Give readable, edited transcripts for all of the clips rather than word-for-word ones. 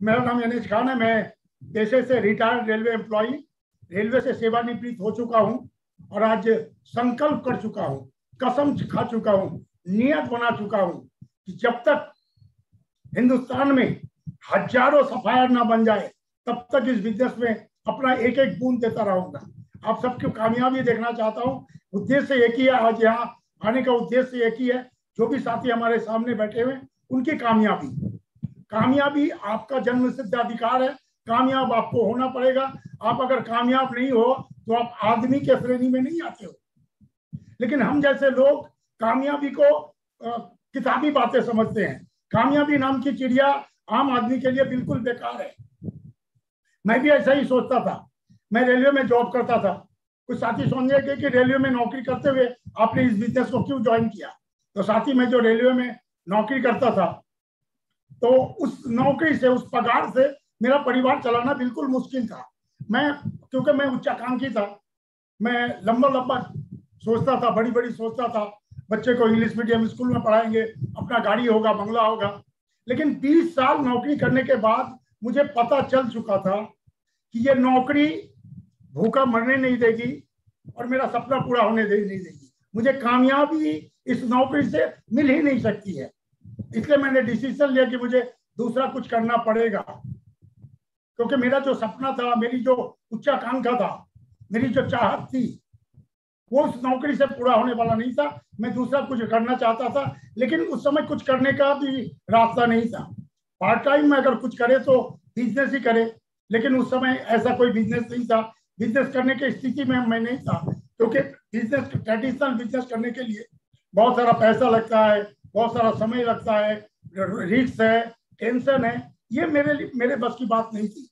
मेरा नाम यनेश खान है। मैं पेशे से रिटायर्ड रेलवे एम्प्लॉई, रेलवे से सेवानिवृत्त हो चुका हूं और आज संकल्प कर चुका हूं, कसम खा चुका हूं, नियत बना चुका हूं कि जब तक हिंदुस्तान में हजारों सफायर ना बन जाए तब तक इस बिजनेस में अपना एक एक बूंद देता रहूंगा। आप सबकी कामयाबी देखना चाहता हूं। उद्देश्य एक ही है, आज यहाँ आने का उद्देश्य एक ही है। जो भी साथी हमारे सामने बैठे हुए उनकी कामयाबी आपका जन्म सिद्ध अधिकार है। कामयाब आपको होना पड़ेगा। आप अगर कामयाब नहीं हो तो आप आदमी के श्रेणी में नहीं आते हो। लेकिन हम जैसे लोग कामयाबी को किताबी बातें समझते हैं। कामयाबी नाम की चिड़िया आम आदमी के लिए बिल्कुल बेकार है। मैं भी ऐसा ही सोचता था। मैं रेलवे में जॉब करता था। कुछ साथी समझे कि रेलवे में नौकरी करते हुए आपने इस बिजनेस को क्यों ज्वाइन किया। तो साथी, मैं जो रेलवे में नौकरी करता था तो उस नौकरी से, उस पगार से मेरा परिवार चलाना बिल्कुल मुश्किल था। क्योंकि मैं उच्चाकांक्षी था। मैं लंबा सोचता था, बड़ी सोचता था। बच्चे को इंग्लिश मीडियम स्कूल में पढ़ाएंगे, अपना गाड़ी होगा, बंगला होगा। लेकिन 20 साल नौकरी करने के बाद मुझे पता चल चुका था कि ये नौकरी भूखा मरने नहीं देगी और मेरा सपना पूरा होने नहीं देगी। मुझे कामयाबी इस नौकरी से मिल ही नहीं सकती है। इसलिए मैंने डिसीजन लिया कि मुझे दूसरा कुछ करना पड़ेगा। क्योंकि मेरा जो सपना था, मेरी जो उच्चाकांक्षा था, मेरी जो चाहत थी, वो उस नौकरी से पूरा होने वाला नहीं था। मैं दूसरा कुछ करना चाहता था, लेकिन उस समय कुछ करने का भी रास्ता नहीं था। पार्ट टाइम में अगर कुछ करे तो बिजनेस ही करे, लेकिन उस समय ऐसा कोई बिजनेस नहीं था। बिजनेस करने की स्थिति में मैं नहीं था, क्योंकि बिजनेस, ट्रेडिशनल बिजनेस करने के लिए बहुत सारा पैसा लगता है, बहुत सारा समय लगता है, रिस्क है, टेंशन है। ये मेरे बस की बात नहीं थी।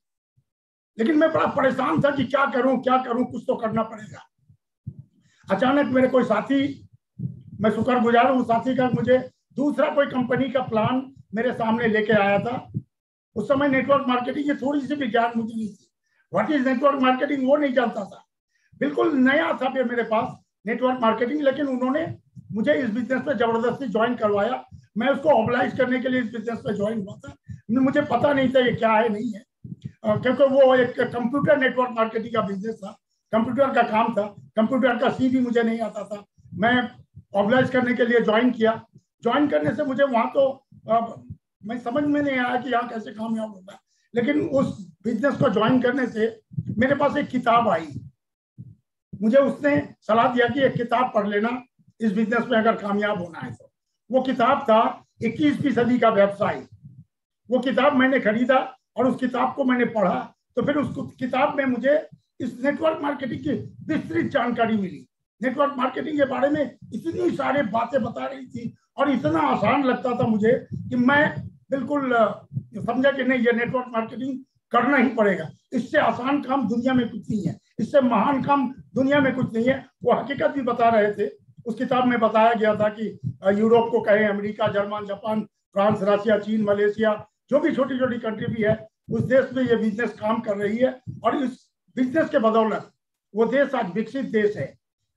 लेकिन मैं बड़ा परेशान था कि क्या करूं, कुछ तो करना पड़ेगा। अचानक मेरे कोई साथी, मैं शुक्रगुजार हूं साथी का, मुझे दूसरा कोई कंपनी का प्लान मेरे सामने लेके आया था। उस समय नेटवर्क मार्केटिंग की थोड़ी सी भी ज्ञान मुझे नहीं थी। व्हाट इज नेटवर्क मार्केटिंग वो नहीं जानता था। बिल्कुल नया था मेरे पास नेटवर्क मार्केटिंग। लेकिन उन्होंने मुझे इस बिजनेस में जबरदस्ती ज्वाइन करवाया। मैं उसको ऑब्लाइज करने के लिए इस बिजनेस में ज्वाइन हुआ था। मुझे पता नहीं था ये क्या है, नहीं है, क्योंकि वो एक कंप्यूटर नेटवर्क मार्केटिंग का बिजनेस था, कंप्यूटर का काम था। कंप्यूटर का सी भी मुझे नहीं आता था। मैं ऑब्लाइज करने के लिए ज्वाइन किया। ज्वाइन करने से मुझे वहां तो मैं समझ में नहीं आया कि यहाँ कैसे कामयाब होता है। लेकिन उस बिजनेस को ज्वाइन करने से मेरे पास एक किताब आई। मुझे उसने सलाह दिया कि एक किताब पढ़ लेना इस बिजनेस में अगर कामयाब होना है तो। वो किताब था 21वीं सदी का व्यवसाय। वो किताब मैंने खरीदा और उस किताब को मैंने पढ़ा। तो फिर उस किताब में मुझे इस नेटवर्क मार्केटिंग की विस्तृत जानकारी मिली। नेटवर्क मार्केटिंग के बारे में इतनी सारी बातें बता रही थी और इतना आसान लगता था मुझे कि मैं बिल्कुल समझा कि नहीं, ये नेटवर्क मार्केटिंग करना ही पड़ेगा। इससे आसान काम दुनिया में कुछ नहीं है, इससे महान काम दुनिया में कुछ नहीं है। वो हकीकत भी बता रहे थे। उस किताब में बताया गया था कि यूरोप को कहें, America, German, Japan, France, Russia, चीन, मलेशिया, जो भी छोटी छोटी कंट्री भी है, उस देश में ये बिजनेस काम कर रही है। और इस बिजनेस के बदौलत वो देश आज विकसित देश है।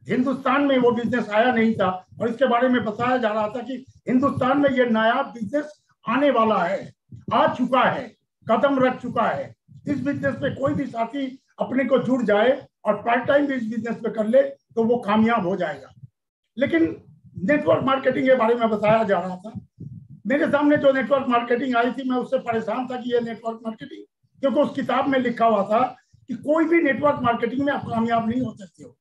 हिंदुस्तान में वो बिजनेस आया नहीं था और इसके बारे में बताया जा रहा था कि हिंदुस्तान में ये नया बिजनेस आने वाला है, आ चुका है, कदम रख चुका है। इस बिजनेस में कोई भी साथी अपने को जुड़ जाए और पार्ट टाइम भी इस बिजनेस में कर ले तो वो कामयाब हो जाएगा। लेकिन नेटवर्क मार्केटिंग के बारे में बताया जा रहा था। मेरे सामने जो नेटवर्क मार्केटिंग आई थी, मैं उससे परेशान था कि ये नेटवर्क मार्केटिंग, क्योंकि उस किताब में लिखा हुआ था कि कोई भी नेटवर्क मार्केटिंग में आप कामयाब नहीं हो सकते हो।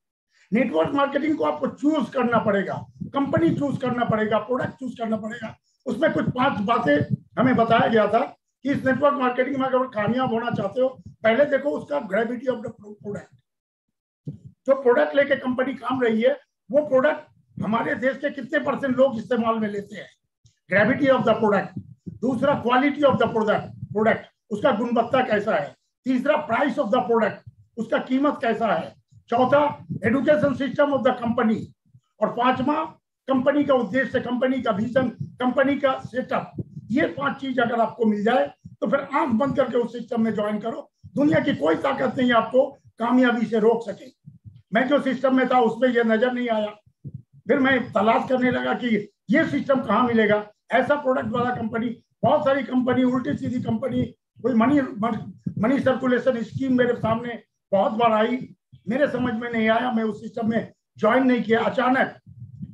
नेटवर्क मार्केटिंग को आपको चूज करना पड़ेगा, कंपनी चूज करना पड़ेगा, प्रोडक्ट चूज करना पड़ेगा। उसमें कुछ 5 बातें हमें बताया गया था कि इस नेटवर्क मार्केटिंग में अगर कामयाब होना चाहते हो, पहले देखो उसका ग्रेविटी ऑफ द प्रोडक्ट। जो प्रोडक्ट लेके कंपनी काम रही है, वो प्रोडक्ट हमारे देश के कितने % लोग इस्तेमाल में लेते हैं, ग्रेविटी ऑफ द प्रोडक्ट। दूसरा, क्वालिटी ऑफ द प्रोडक्ट, उसका गुणवत्ता कैसा है। तीसरा, प्राइस ऑफ द प्रोडक्ट, उसका कीमत कैसा है। चौथा, education system of the company. और 5वां, कंपनी का उद्देश्य, कंपनी का विजन, कंपनी का सेटअप। ये 5 चीज अगर आपको मिल जाए तो फिर आंख बंद करके उस सिस्टम में ज्वाइन करो। दुनिया की कोई ताकत नहीं आपको कामयाबी से रोक सके। मैं जो सिस्टम में था उसमें ये नजर नहीं आया। फिर मैं तलाश करने लगा कि ये सिस्टम कहाँ मिलेगा, ऐसा प्रोडक्ट वाला कंपनी। बहुत सारी कंपनी, उल्टी सीधी कंपनी कोई मनी सर्कुलेशन स्कीम मेरे सामने बहुत बार आई, मेरे समझ में नहीं आया, मैं उस सिस्टम में ज्वाइन नहीं किया। अचानक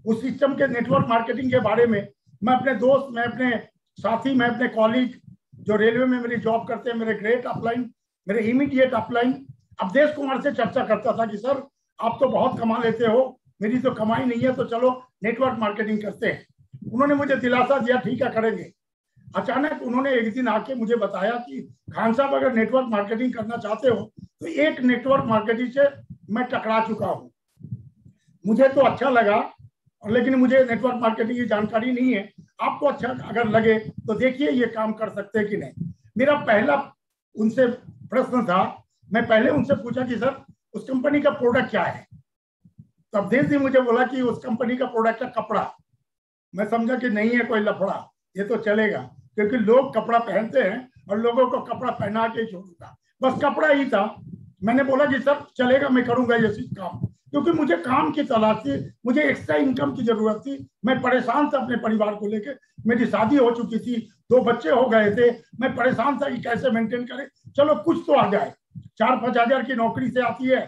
उस सिस्टम के नेटवर्क मार्केटिंग के बारे में मैं अपने दोस्त, मैं अपने साथी, मैं अपने कॉलीग जो रेलवे में मेरी जॉब करते हैं, मेरे ग्रेट अपलाइन, मेरे इमीडिएट अपलाइन अवधेश कुमार से चर्चा करता था कि सर आप तो बहुत कमा लेते हो, मेरी तो कमाई नहीं है, तो चलो नेटवर्क मार्केटिंग करते हैं। उन्होंने मुझे दिलासा दिया ठीक है करेंगे। अचानक उन्होंने एक दिन आके मुझे बताया कि खान साहब अगर नेटवर्क मार्केटिंग करना चाहते हो तो एक नेटवर्क मार्केटिंग से मैं टकरा चुका हूँ। मुझे तो अच्छा लगा, लेकिन मुझे नेटवर्क मार्केटिंग की जानकारी नहीं है, आपको अच्छा अगर लगे तो देखिए ये काम कर सकते हैं कि नहीं। मेरा पहला उनसे प्रश्न था, मैं पहले उनसे पूछा कि सर उस कंपनी का प्रोडक्ट क्या है, तो अवधेश जी मुझे बोला कि उस कंपनी का प्रोडक्ट है कपड़ा। मैं समझा कि नहीं है कोई लफड़ा, ये तो चलेगा, क्योंकि लोग कपड़ा पहनते हैं और लोगों को कपड़ा पहना के छोड़ूंगा, बस कपड़ा ही था। मैंने बोला कि सर चलेगा, मैं करूंगा ये काम, क्योंकि मुझे काम की तलाश थी, मुझे एक्स्ट्रा इनकम की जरूरत थी। मैं परेशान था अपने परिवार को लेकर, मेरी शादी हो चुकी थी, 2 बच्चे हो गए थे, मैं परेशान था कि कैसे मेंटेन करें। चलो कुछ तो आ जाए, 4-5 हजार की नौकरी से आती है,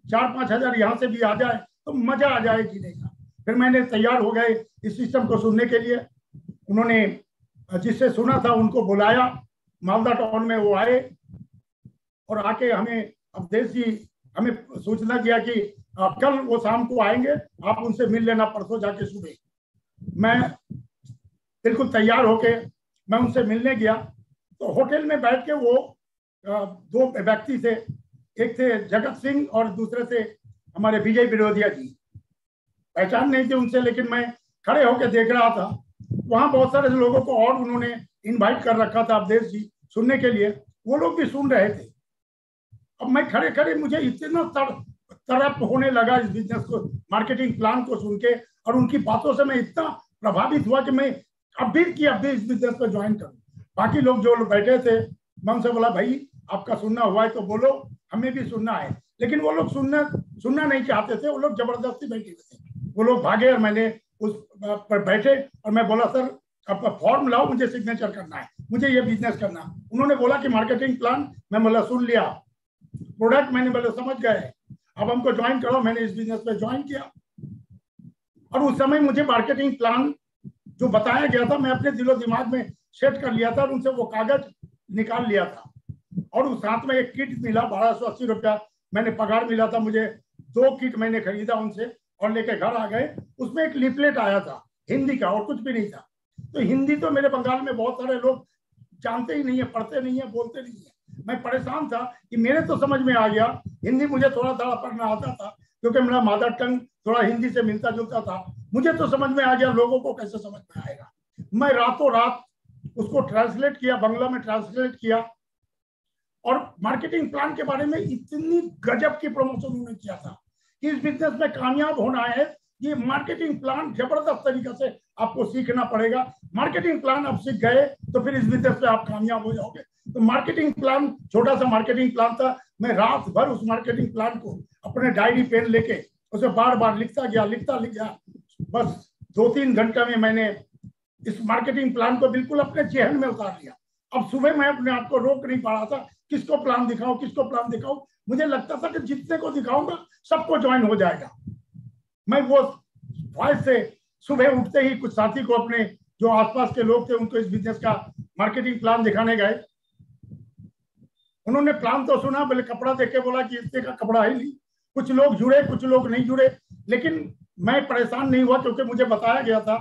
4-5 हजार यहाँ से भी आ जाए तो मजा आ जाए जीने का। फिर मैंने तैयार हो गए इस सिस्टम को सुनने के लिए। उन्होंने जिससे सुना था उनको बुलाया मालदा टाउन में, वो आए और आके हमें अवधेश जी हमें सूचना किया कि कल वो शाम को आएंगे, आप उनसे मिल लेना परसों जाके सुबह। मैं बिल्कुल तैयार होके मैं उनसे मिलने गया, तो होटल में बैठ के वो 2 व्यक्ति थे, एक थे जगत सिंह और दूसरे थे हमारे विजय बिरोदिया जी। पहचान नहीं थी उनसे, लेकिन मैं खड़े होकर देख रहा था। वहां बहुत सारे लोगों को और उन्होंने इनवाइट कर रखा था अवधेश जी सुनने के लिए, वो लोग भी सुन रहे थे। अब मैं खड़े खड़े मुझे इतना तरफ होने लगा इस बिजनेस को, मार्केटिंग प्लान को सुन के, और उनकी बातों से मैं इतना प्रभावित हुआ कि मैं अब भी इस बिजनेस में ज्वाइन करूं। बाकी लोग जो बैठे थे, मैं उनसे बोला भाई आपका सुनना हुआ है तो बोलो, हमें भी सुनना है। लेकिन वो लोग सुनना नहीं चाहते थे, वो लोग जबरदस्ती बैठे थे, वो लोग भागे और मैंने उस पर बैठे और मैं बोला सर आपका फॉर्म लाओ, मुझे सिग्नेचर करना है, मुझे ये बिजनेस करना। उन्होंने बोला कि मार्केटिंग प्लान, मैं बोला सुन लिया, प्रोडक्ट मैंने बोला समझ गए, अब हमको ज्वाइन करो। मैंने इस बिजनेस में ज्वाइन किया और उस समय मुझे मार्केटिंग प्लान जो बताया गया था मैं अपने दिलो दिमाग में सेट कर लिया था और उनसे वो कागज निकाल लिया था। और उस साथ में एक किट मिला, 1280 रुपया मैंने पगार मिला था मुझे, 2 किट मैंने खरीदा उनसे और लेके घर आ गए। उसमें एक लिफलेट आया था हिंदी का और कुछ भी नहीं था। तो हिंदी तो मेरे बंगाल में बहुत सारे लोग जानते ही नहीं है, पढ़ते नहीं है, बोलते नहीं है। मैं परेशान था कि मेरे तो समझ में आ गया, हिंदी मुझे थोड़ा थोड़ा पढ़ना आता था क्योंकि मेरा मदर टंग थोड़ा हिंदी से मिलता जुलता था, मुझे तो समझ में आ गया, लोगों को कैसे समझ में आएगा। मैं रातों रात उसको ट्रांसलेट किया, बांग्ला में ट्रांसलेट किया और मार्केटिंग प्लान के बारे में इतनी गजब की प्रमोशन उन्होंने किया था कि इस बिजनेस में कामयाब होना है, ये मार्केटिंग प्लान जबरदस्त तरीके से आपको सीखना पड़ेगा। मार्केटिंग प्लान आप सीख गए तो फिर इस बिजनेस में आप कामयाब हो जाओगे। तो मार्केटिंग प्लान, छोटा सा मार्केटिंग प्लान था, मैं रात भर उस मार्केटिंग प्लान को अपने डायरी पेन लेके उसे बार बार लिखता गया। बस 2-3 घंटे में मैंने इस मार्केटिंग प्लान को बिल्कुल अपने जेहन में उतार लिया। अब सुबह मैं अपने आप को रोक नहीं पा रहा था, किसको प्लान दिखाऊं। मुझे लगता था कि जितने को दिखाऊंगा सबको ज्वाइन हो जाएगा। मैं वो ख्वाहिश से सुबह उठते ही कुछ साथी को, अपने जो आसपास के लोग थे, उनको इस बिजनेस का मार्केटिंग प्लान दिखाने गए। उन्होंने प्लान तो सुना, बोले कपड़ा देख के बोला कि इतने का कपड़ा है नहीं। कुछ लोग जुड़े, कुछ लोग नहीं जुड़े, लेकिन मैं परेशान नहीं हुआ क्योंकि मुझे बताया गया था,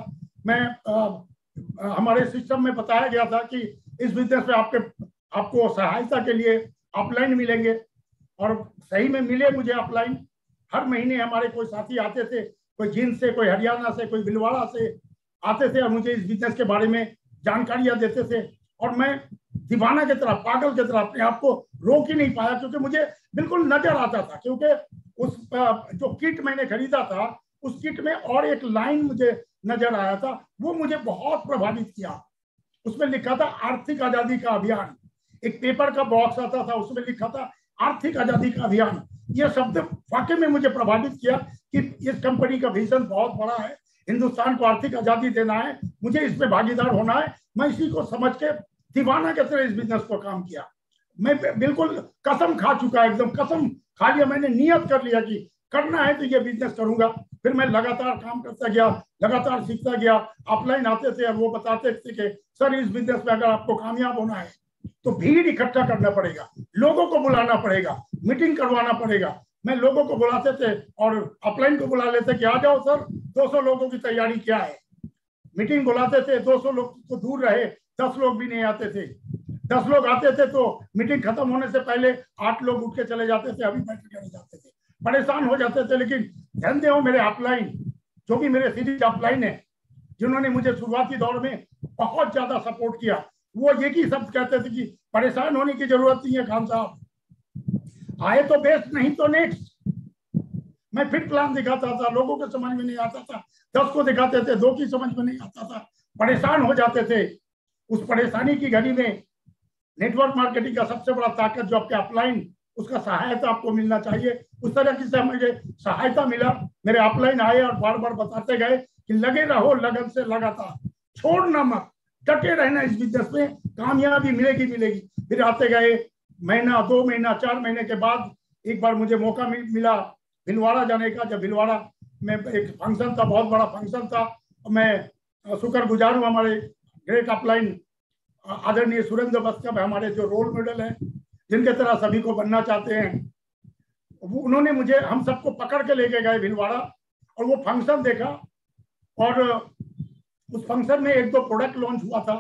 हमारे सिस्टम में बताया गया था कि इस बिजनेस में आपको सहायता के लिए अपलाइन मिलेंगे। और सही में मिले मुझे अपलाइन। हर महीने हमारे कोई साथी आते थे, कोई जींद से, कोई हरियाणा से, कोई भिलवाड़ा से आते थे और मुझे इस बिजनेस के बारे में जानकारियां देते थे। और मैं दीवाना की तरह, पागल की तरह अपने आप को रोक ही नहीं पाया क्योंकि मुझे बिल्कुल नजर आता था। क्योंकि उस जो किट मैंने खरीदा था, उस किट में और एक लाइन मुझे नजर आया था, वो मुझे बहुत प्रभावित किया। उसमें लिखा था आर्थिक आजादी का अभियान। एक पेपर का बॉक्स आता था, उसमें लिखा था आर्थिक आजादी का अभियान। ये शब्द वाकई में मुझे प्रभावित किया कि इस कंपनी का विजन बहुत बड़ा है, हिंदुस्तान को आर्थिक आजादी देना है, मुझे इसमें भागीदार होना है। मैं इसी को समझ के दीवाना की तरह इस बिजनेस को काम किया। मैं बिल्कुल कसम खा चुका, एकदम कसम खा लिया, मैंने नियत कर लिया कि करना है तो ये बिजनेस करूंगा। फिर मैं लगातार काम करता गया, लगातार सीखता गया। ऑफलाइन आते थे और वो बताते थे कि सर इस बिजनेस में अगर आपको कामयाब होना है तो भीड़ इकट्ठा करना पड़ेगा, लोगों को बुलाना पड़ेगा, मीटिंग करवाना पड़ेगा। मैं लोगों को बुलाते थे और ऑफलाइन को बुला लेते कि आ जाओ सर, 200 लोगों की तैयारी क्या है। मीटिंग बुलाते थे, 200 लोग तो दूर रहे, 10 लोग भी नहीं आते थे। 10 लोग आते थे तो मीटिंग खत्म होने से पहले 8 लोग उठ के चले जाते थे, अभी बैठ के जाते थे, परेशान हो जाते थे। लेकिन ध्यान दो, मेरे अपलाइन, जो भी मेरे सीरीज अपलाइन है, जिन्होंने मुझे शुरुआती दौर में बहुत ज्यादा सपोर्ट किया, वो एक ही शब्द कहते थे कि परेशान होने की जरूरत नहीं है खान साहब, आए तो बेस्ट, नहीं तो नेक्स्ट। मैं फिर प्लान दिखाता था, लोगों को समझ में नहीं आता था, 10 को दिखाते थे, 2 की समझ में नहीं आता था, परेशान हो जाते थे। उस परेशानी की घड़ी में नेटवर्क मार्केटिंग का सबसे बड़ा ताकत जो आपके अपलाइन, उसका सहायता आपको मिलना चाहिए। उस तरह की से मुझे सहायता मिला। मेरे अपलाइन आए और बार बार बताते गए कि लगे रहो लगन से लगातार, छोड़ना मत, डटे रहना इस बिजनेस में, कामयाबी मिलेगी मिलेगी। फिर आते गए, महीना 2 महीना 4 महीने के बाद एक बार मुझे मौका मिला भिलवाड़ा जाने का। जब भिलवाड़ा में एक फंक्शन था, बहुत बड़ा फंक्शन था, मैं शुक्रगुजार हूँ हमारे ग्रेट अपलाइन आदरणीय सुरेंद्र बस्कब, हमारे जो रोल मॉडल हैं, जिनके तरह सभी को बनना चाहते हैं। उन्होंने मुझे, हम सबको पकड़ के लेके गए भिलवाड़ा और वो फंक्शन देखा। और उस फंक्शन में 1-2 प्रोडक्ट लॉन्च हुआ था।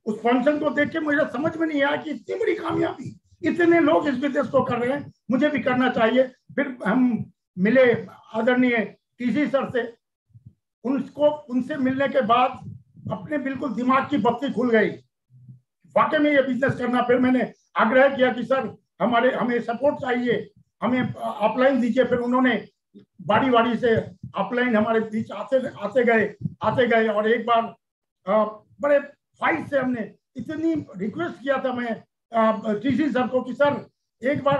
उस फंक्शन को देख के मुझे समझ में नहीं आया कि इतनी बड़ी कामयाबी, इतने लोग इस बिजनेस को कर रहे हैं, मुझे भी करना चाहिए। फिर हम मिले आदरणीय टीसी सर से। उनसे मिलने के बाद अपने बिल्कुल दिमाग की बत्ती खुल गई, वाकई में ये बिजनेस करना। फिर मैंने आग्रह किया कि सर हमें सपोर्ट चाहिए, हमें अपलाइन दीजिए। फिर उन्होंने बारी बारी से अपलाइन हमारे बीच आते गए। और एक बार बड़े फाइट से हमने इतनी रिक्वेस्ट किया था मैं टीसी सर को कि सर एक बार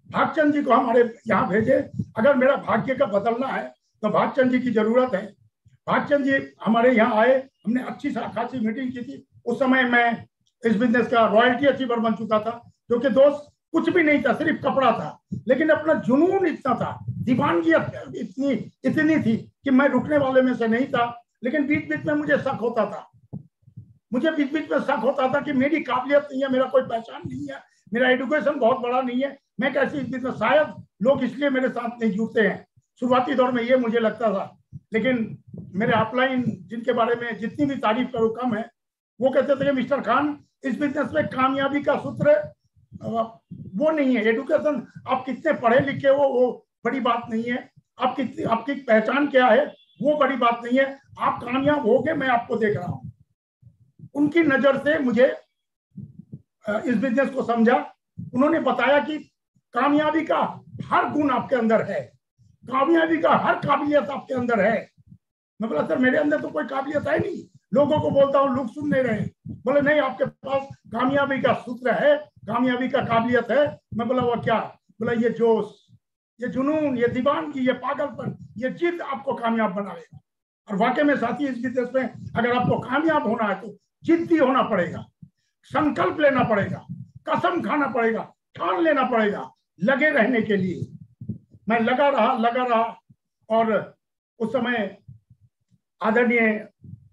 भागचंद जी को हमारे यहाँ भेजे, अगर मेरा भाग्य का बदलना है तो भागचंद जी की जरूरत है। भागचंद जी हमारे यहाँ आए, हमने अच्छी खासी मीटिंग की थी। उस समय मैं इस बिजनेस का रॉयल्टी अचीवर बन चुका था, क्योंकि दोस्त कुछ भी नहीं था, सिर्फ कपड़ा था, लेकिन अपना जुनून इतना था, दीवानगी इतनी थी कि मैं रुकने वाले में से नहीं था। लेकिन बीच बीच में मुझे शक होता था, कि मेरी काबिलियत नहीं है, मेरा कोई पहचान नहीं है, मेरा एजुकेशन बहुत बड़ा नहीं है, मैं कैसे इस बिजनेस, शायद लोग इसलिए मेरे साथ नहीं जुड़ते हैं। शुरुआती दौर में ये मुझे लगता था। लेकिन मेरे अपलाइन, जिनके बारे में जितनी भी तारीफ करो कम है, वो कहते थे कि मिस्टर खान, इस बिजनेस में कामयाबी का सूत्र वो नहीं है, एजुकेशन, आप कितने पढ़े लिखे हो वो बड़ी बात नहीं है, आपकी पहचान क्या है वो बड़ी बात नहीं है, आप कामयाब हो गए, मैं आपको देख रहा हूं। उनकी नजर से मुझे इस बिजनेस को समझा। उन्होंने बताया कि कामयाबी का हर गुण आपके अंदर है, कामयाबी का हर काबिलियत आपके अंदर है। मैं बोला सर मेरे अंदर तो कोई काबिलियत है नहीं, लोगों को बोलता हूँ लोग सुन नहीं रहे। बोले नहीं, आपके पास कामयाबी का सूत्र है, कामयाबी का काबिलियत है। मैं बोला वो क्या? बोला ये जोश, ये जुनून, ये दीवानगी, ये पागलपन, ये जिद आपको कामयाब बनाएगा। और वाकई में साथी, इस बिजनेस में अगर आपको कामयाब होना है तो जिद्दी होना पड़ेगा, संकल्प लेना पड़ेगा, कसम खाना पड़ेगा, ठान लेना पड़ेगा, लगे रहने के लिए। मैं लगा रहा। और उस समय आदरणीय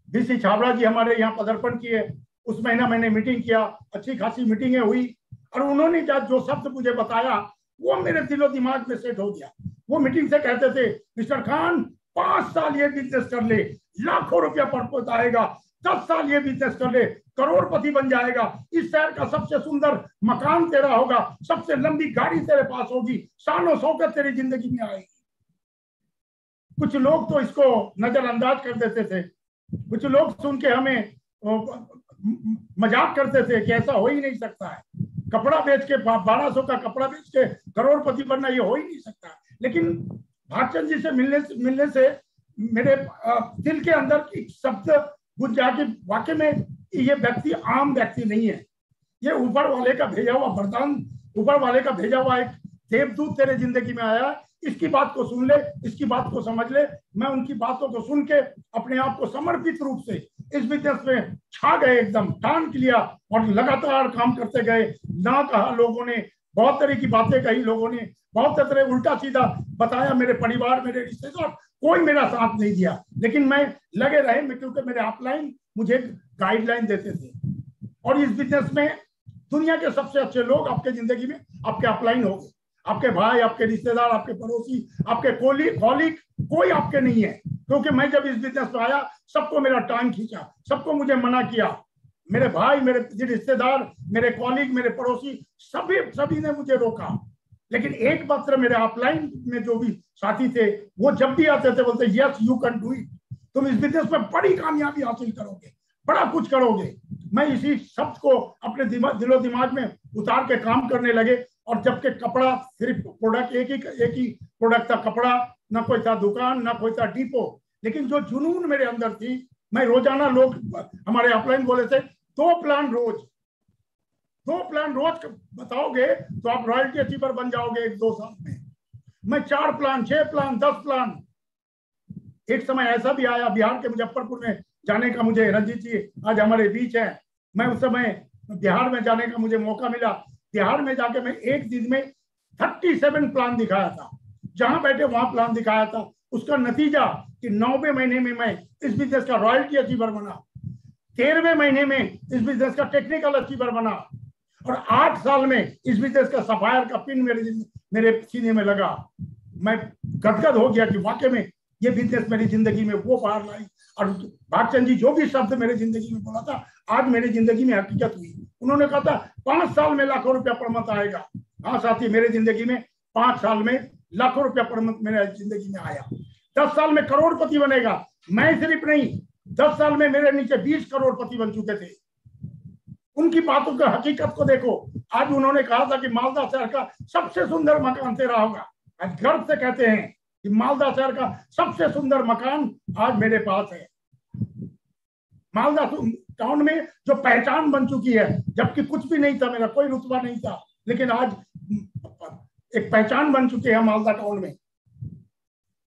डीसी छाबड़ा जी हमारे यहाँ पदार्पण किए। उस महीना मैंने मीटिंग किया, अच्छी खासी मीटिंगें हुई, और उन्होंने जो शब्द मुझे बताया वो मेरे दिलो दिमाग में सेट हो गया। वो मीटिंग से कहते थे, मिस्टर खान 5 साल ये बिजनेस कर ले, लाखों रुपया परपोज आएगा, 10 साल ये बिजनेस कर ले, करोड़पति बन जाएगा, इस शहर का सबसे सुंदर मकान तेरा होगा, सबसे लंबी गाड़ी तेरे पास होगी, शान शौकत तेरी जिंदगी में आएगी। कुछ लोग तो इसको नजरअंदाज कर देते थे, कुछ लोग सुन के हमें मजाक करते थे कि ऐसा हो ही नहीं सकता है, कपड़ा बेच के 1200 का कपड़ा बेच के करोड़पति बनना ये हो ही नहीं सकता। लेकिन भागचंद जी से मिलने से मेरे दिल के अंदर एक शब्द बुझ गया कि वाकई में ये व्यक्ति आम व्यक्ति नहीं है, ये ऊपर वाले का भेजा हुआ वरदान, ऊपर वाले का भेजा हुआ एक देवदूत तेरे जिंदगी में आया। इसकी बात को सुन ले, इसकी बात को समझ ले। मैं उनकी बातों को सुन के अपने आप को समर्पित रूप से इस बिजनेस में छा गए, एकदम टान लिया और लगातार काम करते गए। ना कहा लोगों ने, बहुत तरह की बातें कही लोगों ने, बहुत तरह उल्टा सीधा बताया। मेरे परिवार, मेरे रिश्तेदार, कोई मेरा साथ नहीं दिया, लेकिन मैं लगे रहे, क्योंकि मेरे अपलाइन मुझे गाइडलाइन देते थे। और इस बिजनेस में दुनिया के सबसे अच्छे लोग आपके जिंदगी में आपके अपलाइन होंगे, आपके भाई, आपके रिश्तेदार, आपके पड़ोसी, आपके कॉलीग, कोई आपके नहीं है। क्योंकि मैं जब इस बिजनेस में आया, सबको मेरा टांग खींचा, सबको मुझे मना किया। मेरे भाई, मेरे रिश्तेदार, मेरे कॉलीग, मेरे पड़ोसी, सभी ने मुझे रोका। लेकिन एक मात्र मेरे अपलाइन में जो भी साथी थे, वो जब भी आते थे बोलते, yes you can do it, तुम इस बिजनेस में बड़ी कामयाबी हासिल करोगे, बड़ा कुछ करोगे। मैं इसी शब्द को अपने दिलो दिमाग में उतार के काम करने लगे। और जबकि कपड़ा सिर्फ प्रोडक्ट एक ही प्रोडक्ट था, कपड़ा, ना कोई था दुकान, ना कोई था डिपो, लेकिन जो जुनून मेरे अंदर थी, मैं रोजाना, लोग हमारे अपलाइन बोले थे, 2 प्लान रोज बताओगे तो आप रॉयल्टी अचीवर बन जाओगे 1-2 साल में। मैं 4 प्लान, 6 प्लान, 10 प्लान। एक समय ऐसा भी आया, बिहार के मुजफ्फरपुर में जाने का मुझे, रंजीत जी आज हमारे बीच है, मैं उस समय बिहार में जाने का मुझे मौका मिला। बिहार में जाके मैं एक दिन में 37 प्लान दिखाया था, जहां बैठे वहां प्लान दिखाया था। उसका नतीजा कि 9वें महीने में मैं इस बिजनेस का रॉयल्टी अचीवर बना, 13वें महीने में इस बिजनेस का टेक्निकल अचीवर बना, और 8 साल में इस बिजनेस का सफायर का पिन मेरे सीने में लगा। मैं गदगद हो गया कि वाकई में ये बिजनेस मेरी जिंदगी में वो बाहर लाई। और भागचंद जी जो भी शब्द मेरे जिंदगी में बोला था, आज मेरी जिंदगी में हकीकत हुई। उन्होंने कहा था 5 साल में लाखों रुपया पर मंथ आएगा। हाँ साथी, मेरे जिंदगी में 5 साल में लाखों रुपया पर मंथ मेरे जिंदगी में आया। 10 साल में करोड़पति बनेगा। मैं सिर्फ नहीं, 10 साल में मेरे नीचे 20 करोड़पति बन चुके थे। उनकी बातों की हकीकत को देखो। आज उन्होंने कहा था कि मालदा शहर का सबसे सुंदर मकान तेरा होगा। आज गर्व से कहते हैं कि मालदा शहर का सबसे सुंदर मकान आज मेरे पास है। मालदा टाउन में जो पहचान बन चुकी है, जबकि कुछ भी नहीं था, मेरा कोई रुतबा नहीं था, लेकिन आज एक पहचान बन चुकी है मालदा टाउन में।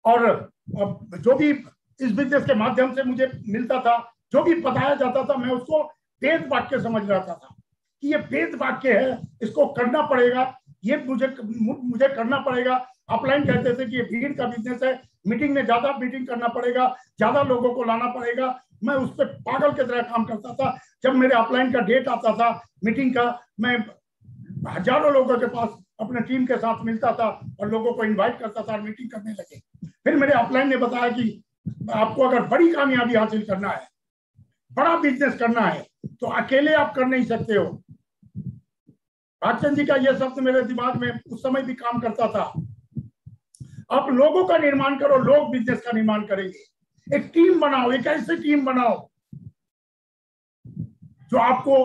और जो भी इस बिजनेस के माध्यम से मुझे मिलता था, जो भी बताया जाता था, मैं उसको वेद वाक्य समझ रहा था कि ये वेद वाक्य है, इसको करना पड़ेगा, ये मुझे करना पड़ेगा। अपलाइन कहते थे कि ये भीड़ का बिजनेस है, मीटिंग में ज्यादा मीटिंग करना पड़ेगा, ज्यादा लोगों को लाना पड़ेगा। मैं उस पर पागल की तरह काम करता था। जब मेरे अपलाइन का डेट आता था मीटिंग का, मैं हजारों लोगों के पास अपने टीम के साथ मिलता था और लोगों को इन्वाइट करता था और मीटिंग करने लगे। फिर मेरे अपलाइन ने बताया कि आपको अगर बड़ी कामयाबी हासिल करना है, बड़ा बिजनेस करना है, तो अकेले आप कर नहीं सकते हो। भागचंद जी का यह शब्द मेरे दिमाग में उस समय भी काम करता था। आप लोगों का निर्माण करो, लोग बिजनेस का निर्माण करेंगे। एक टीम बनाओ, एक ऐसी टीम बनाओ जो आपको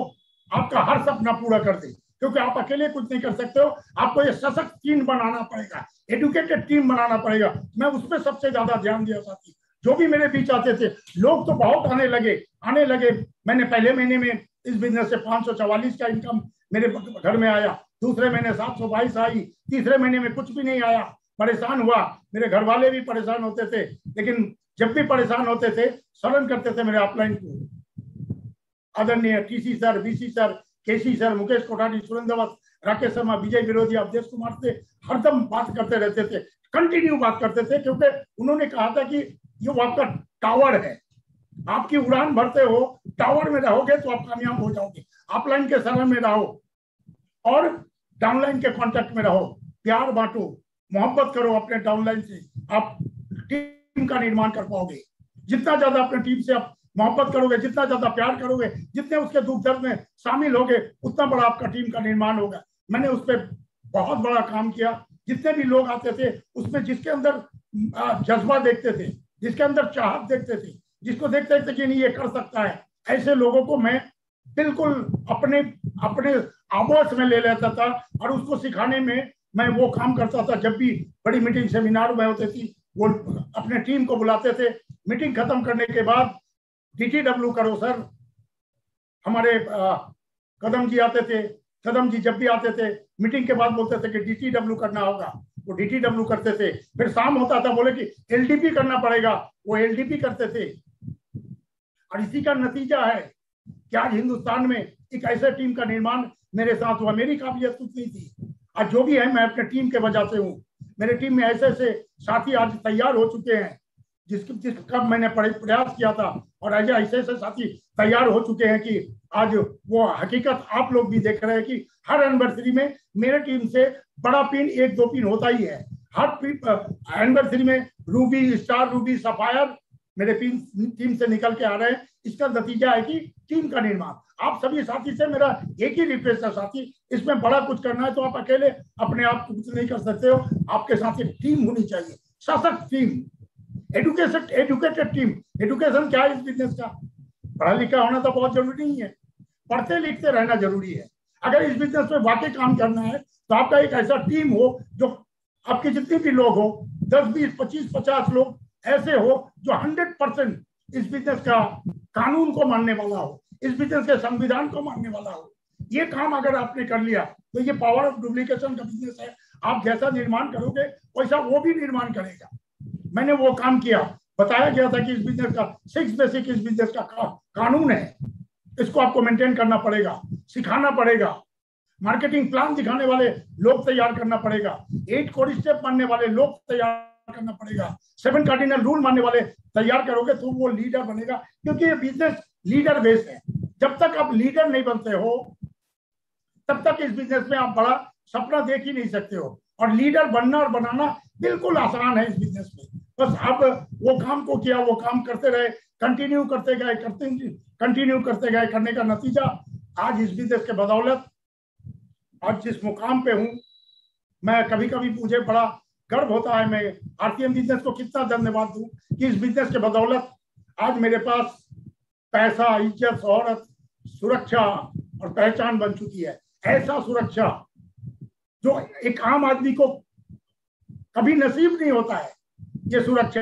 आपका हर सपना पूरा कर दे, क्योंकि आप अकेले कुछ नहीं कर सकते हो। आपको ये सशक्त टीम बनाना पड़ेगा, एडुकेटेड टीम बनाना पड़ेगा। मैं उस पर सबसे ज्यादा ध्यान दिया साथी। जो भी मेरे बीच आते थे, लोग तो बहुत आने लगे। मैंने पहले महीने में इस बिजनेस से 544 का इनकम मेरे घर में आया, दूसरे महीने 722 आई, तीसरे महीने में कुछ भी नहीं आया। परेशान हुआ, मेरे घर वाले भी परेशान होते थे, लेकिन जब भी परेशान होते थे शरण करते थे मेरे अपलाइन को। आदरणीय टीसी सर, बीसी सर, केसी सर, मुकेश कोठारी, सुरेंद्र, राकेश शर्मा, विजय विरोधी, अवधेश कुमार से हरदम बात करते रहते थे, कंटिन्यू बात करते थे, क्योंकि उन्होंने कहा था कि ये आपका टावर है, आपकी उड़ान भरते हो, टावर में रहोगे तो आप कामयाब हो जाओगे। अपलाइन के शरण में रहो और डाउनलाइन के कांटेक्ट में रहो, प्यार बांटो, मोहब्बत करो अपने डाउनलाइन से, आप टीम का निर्माण कर पाओगे। जितना ज्यादा अपने टीम से आप मोहब्बत करोगे, जितना ज्यादा प्यार करोगे, जितने उसके दुख दर्द में शामिल होगे, उतना बड़ा आपका टीम का निर्माण होगा। मैंने उस पर बहुत बड़ा काम किया। जितने भी लोग आते थे उसमें जिसके अंदर जज्बा देखते थे, जिसके अंदर चाहत देखते थे, जिसको देखते थे कि नहीं ये कर सकता है, ऐसे लोगों को मैं बिल्कुल अपने आवाज में ले लेता था और उसको सिखाने में मैं वो काम करता था। जब भी बड़ी मीटिंग सेमिनार में होती थी, वो अपने टीम को बुलाते थे। मीटिंग खत्म करने के बाद DTW करो सर, हमारे कदम जी आते थे। कदम जी जब भी आते थे मीटिंग के बाद बोलते थे कि DTW करना होगा, वो DTW करते थे। फिर शाम होता था, बोले कि LDP करना पड़ेगा, वो LDP करते थे। और इसी का नतीजा है कि आज हिंदुस्तान में एक ऐसे टीम का निर्माण मेरे साथ हुआ। मेरी काबिलियत कुछ नहीं थी, आज जो भी है मैं अपने टीम के वजह से हूँ। मेरे टीम में ऐसे ऐसे साथी आज तैयार हो चुके हैं जिसका मैंने प्रयास किया था, और ऐसे ऐसे साथी तैयार हो चुके हैं कि आज वो हकीकत आप लोग भी देख रहे हैं कि हर एनिवर्सरी में मेरे टीम से बड़ा पिन 1-2 पिन होता ही है। हर एनिवर्सरी में रूबी, स्टार रूबी, सफायर मेरे टीम से निकल के आ रहे हैं। इसका नतीजा है कि टीम का निर्माण। आप सभी साथी से मेरा एक ही रिक्वेस्ट है साथी, इसमें बड़ा कुछ करना है तो आप अकेले अपने आप कुछ नहीं कर सकते हो, आपके साथ एक टीम होनी चाहिए, सशक्त टीम, एडुकेटेड टीम। एजुकेशन क्या है इस बिजनेस का? पढ़ा लिखा होना तो बहुत जरूरी नहीं है, पढ़ते लिखते रहना जरूरी है। अगर इस बिजनेस में वाकई काम करना है तो आपका एक ऐसा टीम हो जो आपके जितने भी लोग हो, 10, 20, 25, 50 लोग ऐसे हो जो 100% इस बिजनेस का कानून को मानने वाला हो, इस बिजनेस के संविधान को मानने वाला हो। ये काम अगर आपने कर लिया तो ये पावर ऑफ डुप्लीकेशन का बिजनेस है। आप जैसा निर्माण करोगे वैसा वो भी निर्माण करेगा। मैंने वो काम किया, बताया गया था कि इस बिजनेस का 6 बेसिक इस बिजनेस का कानून है, इसको आपको मेंटेन करना पड़ेगा, सिखाना पड़ेगा, मार्केटिंग प्लान दिखाने वाले लोग तैयार करना पड़ेगा, 8 कोर स्टेप मानने वाले लोग तैयार करना पड़ेगा, 7 कार्डिनल रूल मानने वाले तैयार करोगे तो वो लीडर बनेगा। क्योंकि ये बिजनेस लीडर बेस्ड है। जब तक आप लीडर नहीं बनते हो तब तक इस बिजनेस में आप बड़ा सपना देख ही नहीं सकते हो। और लीडर बनना और बनाना बिल्कुल आसान है इस बिजनेस में। बस आप वो काम को किया, वो काम करते रहे, कंटिन्यू करते गए, कंटिन्यू करते गए, करने का नतीजा आज इस बिजनेस के बदौलत आज जिस मुकाम पे हूँ, मैं कभी कभी मुझे बड़ा गर्व होता है। मैं आरसीएम बिजनेस को कितना धन्यवाद दूं कि इस बिजनेस के बदौलत आज मेरे पास पैसा, इज्जत, शोहरत, सुरक्षा और पहचान बन चुकी है। ऐसा सुरक्षा जो एक आम आदमी को कभी नसीब नहीं होता है, ये सुरक्षा।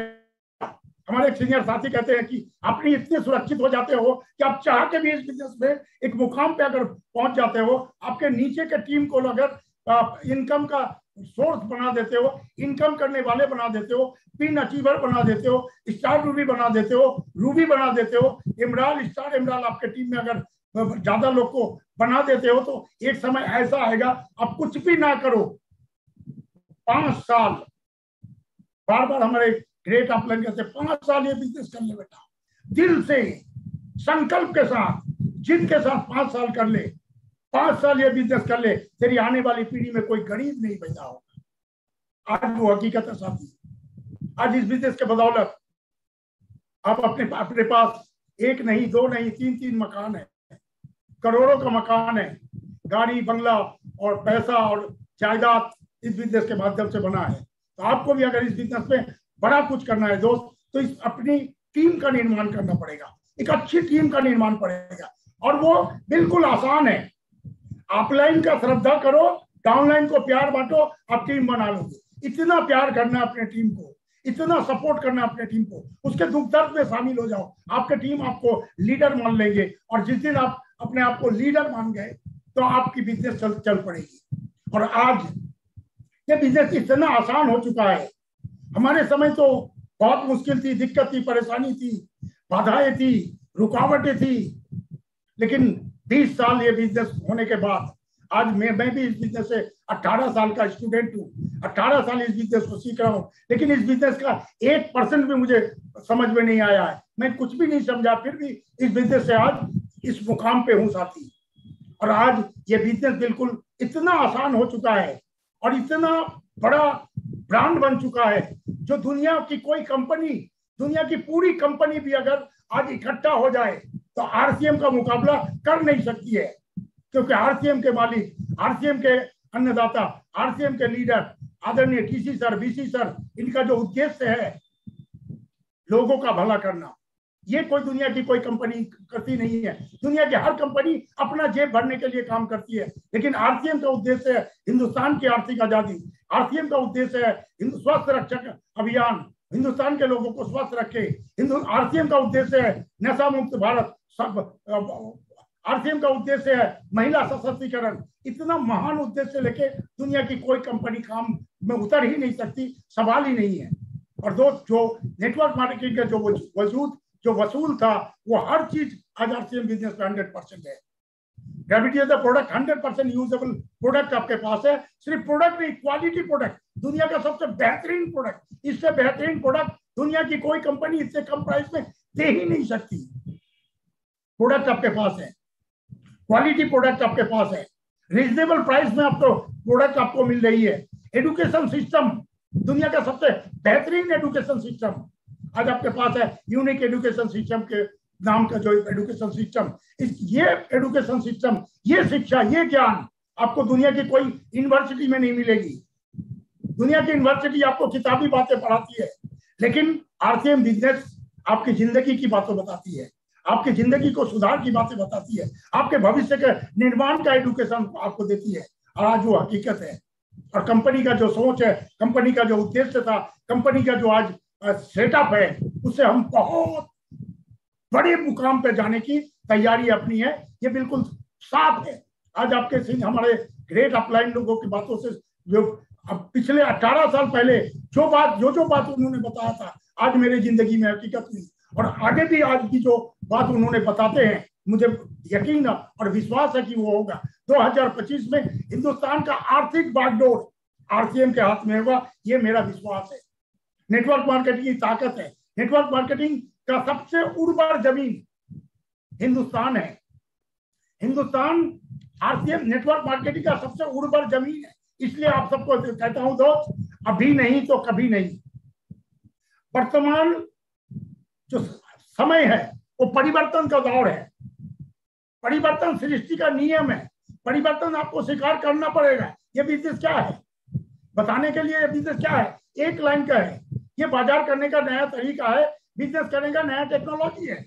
हमारे एक सीनियर साथी कहते हैं कि आप इतने सुरक्षित हो जाते हो कि आप चाह के भी इस बिजनेस में एक मुकाम पे अगर पहुंच जाते हो, आपके नीचे के टीम को अगर इनकम का सोर्स बना देते हो, इनकम करने वाले बना देते हो, पिन अचीवर बना देते हो, स्टार रूबी बना देते हो, रूबी बना देते हो, इमराल, स्टार इमराल आपके टीम में अगर ज्यादा लोग को बना देते हो तो एक समय ऐसा आएगा आप कुछ भी ना करो, 5 साल, बार बार हमारे ग्रेट अपलाइन कहते हैं 5 साल ये बिजनेस कर ले बेटा, दिल से संकल्प के साथ, जिद के साथ 5 साल कर ले, 5 साल ये बिजनेस कर ले, तेरी आने वाली पीढ़ी में कोई गरीब नहीं पैदा होगा। आज वो हकीकत है साथी। आज इस बिजनेस के बदौलत आप अपने पास 1 नहीं, 2 नहीं, 3 मकान है, करोड़ों का मकान है, गाड़ी, बंगला और पैसा और जायदाद इस बिजनेस के माध्यम से बना है। तो आपको भी अगर इस बिजनेस में बड़ा कुछ करना है दोस्त, तो इस अपनी टीम का निर्माण करना पड़ेगा, एक अच्छी टीम का निर्माण पड़ेगा। और वो बिल्कुल आसान है। अपलाइन का श्रद्धा करो, डाउनलाइन को प्यार बांटो, आप टीम बना लोगे। इतना प्यार करना अपने टीम को, इतना सपोर्ट करना अपने टीम को, उसके दुख दर्द में शामिल हो जाओ, आपके टीम आपको लीडर मान लेंगे। और जिस दिन आप अपने आप को लीडर मान गए तो आपकी बिजनेस चल पड़ेगी। और आज ये बिजनेस इतना आसान हो चुका है। हमारे समय तो बहुत मुश्किल थी, दिक्कत थी, परेशानी थी, बाधाएं थी, रुकावटें थी, लेकिन 20 साल ये बिजनेस होने के बाद आज मैं भी इस बिजनेस से 18 साल का स्टूडेंट हूँ, 18 साल इस बिजनेस को सीख रहा हूँ, लेकिन इस बिजनेस का 1% भी मुझे समझ में नहीं आया है, मैं कुछ भी नहीं समझा, फिर भी इस बिजनेस से आज इस मुकाम पे हूँ साथी। और आज ये बिजनेस बिल्कुल इतना आसान हो चुका है और इतना बड़ा ब्रांड बन चुका है जो दुनिया की कोई कंपनी, दुनिया की पूरी कंपनी भी अगर आज इकट्ठा हो जाए तो आरसीएम का मुकाबला कर नहीं सकती है। क्योंकि आरसीएम के मालिक, आरसीएम के अन्नदाता, आरसीएम के लीडर आदरणीय टीसी सर, बीसी सर, इनका जो उद्देश्य है लोगों का भला करना, ये कोई दुनिया की कोई कंपनी करती नहीं है। दुनिया की हर कंपनी अपना जेब भरने के लिए काम करती है, लेकिन आरसीएम का उद्देश्य है हिंदुस्तान की आर्थिक आजादी, आरसीएम का उद्देश्य है स्वास्थ्य रक्षक अभियान, हिंदुस्तान के लोगों को स्वस्थ रखे। आरसीएम का उद्देश्य है नशा मुक्त भारत, आरसीएम का उद्देश्य है महिला सशक्तिकरण। इतना महान उद्देश्य लेके दुनिया की कोई कंपनी काम में उतर ही नहीं सकती, सवाल ही नहीं है। और दोस्त, जो नेटवर्क मार्केटिंग का जो वजूद जो वसूल था, वो हर चीज आज आरसीएम बिजनेस में 100% है। Gravity as a product 100% usable product आपके पास है। सिर्फ प्रोडक्ट नहीं, क्वालिटी प्रोडक्ट, दुनिया का सबसे बेहतरीन प्रोडक्ट, इससे बेहतरीन प्रोडक्ट दुनिया की कोई कंपनी इससे कम प्राइस में दे ही नहीं सकती। प्रोडक्ट आपके पास है, क्वालिटी प्रोडक्ट आपके पास है, रीजनेबल प्राइस में आपको प्रोडक्ट आपको मिल रही है। एजुकेशन सिस्टम, दुनिया का सबसे बेहतरीन एजुकेशन सिस्टम आज आपके पास है। यूनिक एजुकेशन सिस्टम के नाम का जो एजुकेशन सिस्टम, ये एजुकेशन सिस्टम, ये शिक्षा, ये ज्ञान आपको दुनिया की कोई यूनिवर्सिटी में नहीं मिलेगी। दुनिया की यूनिवर्सिटी आपको किताबी बातें पढ़ाती है, लेकिन आरसीएम बिजनेस आपकी जिंदगी की बातें बताती है, आपकी जिंदगी को सुधार की बातें बताती है, आपके भविष्य के निर्माण का एजुकेशन आपको देती है। और आज वो हकीकत है। और कंपनी का जो सोच है, कंपनी का जो उद्देश्य था, कंपनी का जो आज सेटअप है, उससे हम बहुत बड़े मुकाम पे जाने की तैयारी अपनी है। ये बिल्कुल साफ है। आज आपके हमारे ग्रेट अपलाइन लोगों की बातों से, जो अब पिछले 18 साल पहले जो बात उन्होंने बताया था, आज मेरी जिंदगी में हकीकत हुई। और आगे भी आज की जो बात उन्होंने बताते हैं, मुझे यकीन और विश्वास है कि वो होगा। 2025 में हिंदुस्तान का आर्थिक बागडोर आरसीएम के हाथ में होगा, ये मेरा विश्वास है। नेटवर्क मार्केटिंग की ताकत है। नेटवर्क मार्केटिंग का सबसे उर्वर जमीन हिंदुस्तान है। हिंदुस्तान आरसीएम नेटवर्क मार्केटिंग का सबसे उर्वर जमीन है। इसलिए आप सबको कहता हूं दोस्त, अभी नहीं तो कभी नहीं। वर्तमान जो समय है वो परिवर्तन का दौर है। परिवर्तन सृष्टि का नियम है। परिवर्तन आपको स्वीकार करना पड़ेगा। ये बिजनेस क्या है बताने के लिए, ये बिजनेस क्या है, एक लाइन का है। ये बाजार करने का नया तरीका है, बिजनेस करने का नया टेक्नोलॉजी है,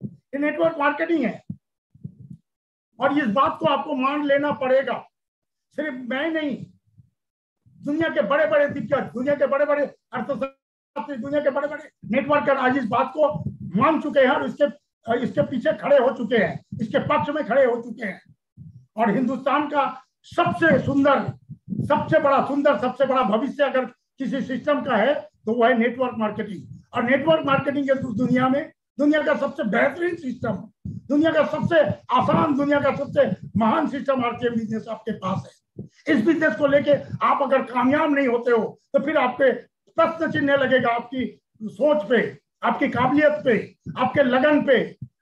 ये नेटवर्क मार्केटिंग है। और इस बात को आपको मान लेना पड़ेगा। सिर्फ मैं नहीं, दुनिया के बड़े बड़े दिग्गज, दुनिया के बड़े बड़े अर्थशास्त्री, दुनिया के बड़े बड़े नेटवर्कर आज इस बात को मान चुके हैं और इसके पीछे खड़े हो चुके हैं, इसके पक्ष में खड़े हो चुके हैं। और हिंदुस्तान का सबसे बड़ा भविष्य अगर किसी सिस्टम का है तो वह है नेटवर्क मार्केटिंग। और नेटवर्क मार्केटिंग के दुनिया में दुनिया का सबसे बेहतरीन सिस्टम, दुनिया का सबसे आसान, दुनिया का सबसे महान सिस्टम आरसीएम बिजनेस आपके पास है। इस बिजनेस को लेके आप अगर कामयाब नहीं होते हो तो फिर आप पे प्रश्न चिन्ह लगेगा, आपकी सोच पे, आपकी काबिलियत पे, आपके लगन पे,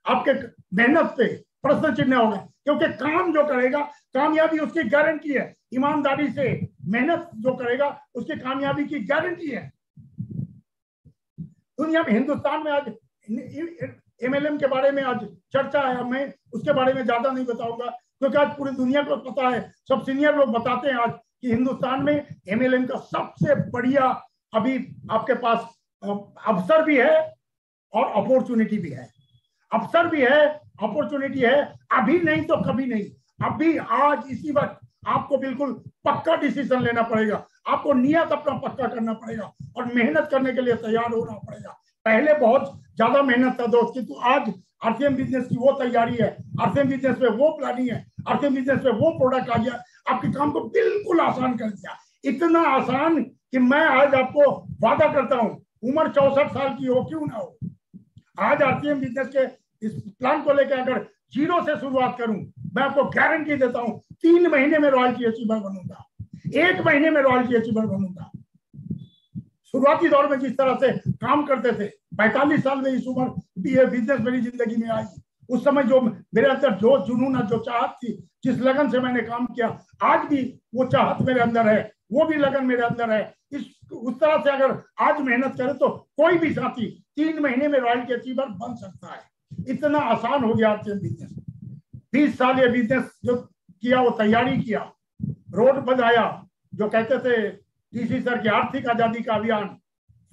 आपके मेहनत पे प्रश्न चिन्ह होगा। क्योंकि काम जो करेगा कामयाबी उसकी गारंटी है। ईमानदारी से मेहनत जो करेगा उसकी कामयाबी की गारंटी है। दुनिया में, हिंदुस्तान में आज एमएलएम के बारे में आज चर्चा है। मैं उसके बारे में ज्यादा नहीं बताऊंगा क्योंकि आज पूरी दुनिया को पता है, सब सीनियर लोग बताते हैं आज कि हिंदुस्तान में एमएलएम का सबसे बढ़िया अभी आपके पास अवसर भी है और अपॉर्चुनिटी भी है। अवसर भी है, अपॉर्चुनिटी है। अभी नहीं तो कभी नहीं, अभी आज इसी वक्त आपको बिल्कुल पक्का डिसीजन लेना पड़ेगा। आपको नियत अपना पक्का करना पड़ेगा और मेहनत करने के लिए तैयार होना पड़ेगा। पहले बहुत ज्यादा मेहनत था दोस्त, किंतु आज आरसीएम बिजनेस की वो तैयारी है, आरसीएम बिजनेस में वो प्लानिंग है, आरसीएम बिजनेस में वो प्रोडक्ट आ गया, आपके काम को बिल्कुल आसान कर दिया। इतना आसान कि मैं आज आपको वादा करता हूं, उम्र 64 साल की हो क्यों ना हो, आज आरसीएम बिजनेस के इस प्लान को लेकर अगर जीरो से शुरुआत करूं, मैं आपको गारंटी देता हूं 3 महीने में रॉयल्टी अचीवर बनूंगा, 1 महीने में रॉयल्टी अचीवर बनूंगा। शुरुआती दौर में जिस तरह से काम करते थे, 45 साल में इस उम्र बिजनेस मेरी जिंदगी में आई, उस समय जो मेरे अंदर जो जुनून, जो चाहत थी, जिस लगन से मैंने काम किया, आज भी वो चाहत मेरे अंदर है, वो भी लगन मेरे अंदर है। उस तरह से अगर आज मेहनत करे तो कोई भी साथी 3 महीने में रॉयल्टी अचीवर बन सकता है। इतना आसान हो गया आरसीएम बिजनेस। 20 साल ये बिजनेस जो किया, वो तैयारी किया, रोड बनाया, जो कहते थे डीसी सर की आर्थिक आजादी का अभियान,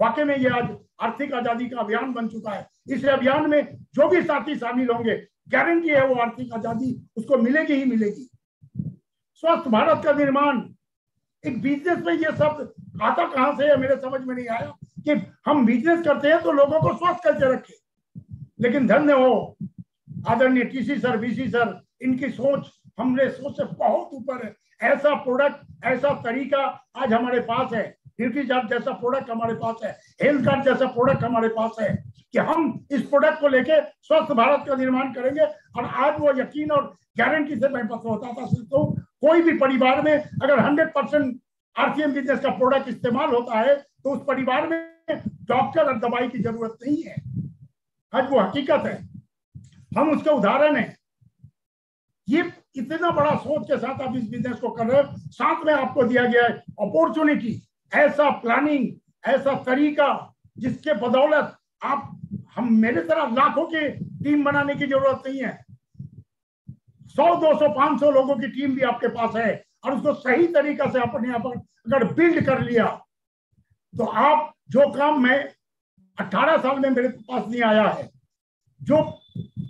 वाकई में ये आज आर्थिक आजादी का अभियान बन चुका है। इस अभियान में जो भी साथी शामिल होंगे, गारंटी है वो आर्थिक आजादी उसको मिलेगी ही मिलेगी। स्वस्थ भारत का निर्माण, एक बिजनेस में ये शब्द आता कहां से है मेरे समझ में नहीं आया कि हम बिजनेस करते हैं तो लोगों को स्वस्थ करके रखें। लेकिन धन्य हो आदरणीय टीसी सर, वीसी सर, इनकी सोच हमने सोच से बहुत ऊपर है। ऐसा प्रोडक्ट, ऐसा तरीका आज हमारे पास है। न्यूट्रीचार्ज जैसा प्रोडक्ट हमारे पास है, हेल्थ कार्ड जैसा प्रोडक्ट हमारे पास है। कि हम इस प्रोडक्ट को लेके स्वस्थ भारत का निर्माण करेंगे। और आज वो यकीन और गारंटी से मैं बताता हूँ, कोई भी परिवार में अगर 100% आरसीएम बिजनेस का प्रोडक्ट इस्तेमाल होता है तो उस परिवार में डॉक्टर और दवाई की जरूरत नहीं है। आज वो हकीकत है, हम उसके उदाहरण हैं। ये इतना बड़ा सोच के साथ आप इस बिजनेस को कर रहे हो, साथ में आपको दिया गया है अपॉर्चुनिटी, ऐसा प्लानिंग, ऐसा तरीका जिसके बदौलत आप हम मेरे तरह लाखों की टीम बनाने की जरूरत नहीं है। 100, 200, 500 लोगों की टीम भी आपके पास है और उसको सही तरीका से अपने आप अगर बिल्ड कर लिया तो आप जो काम मैं 18 साल में मेरे पास नहीं आया है, जो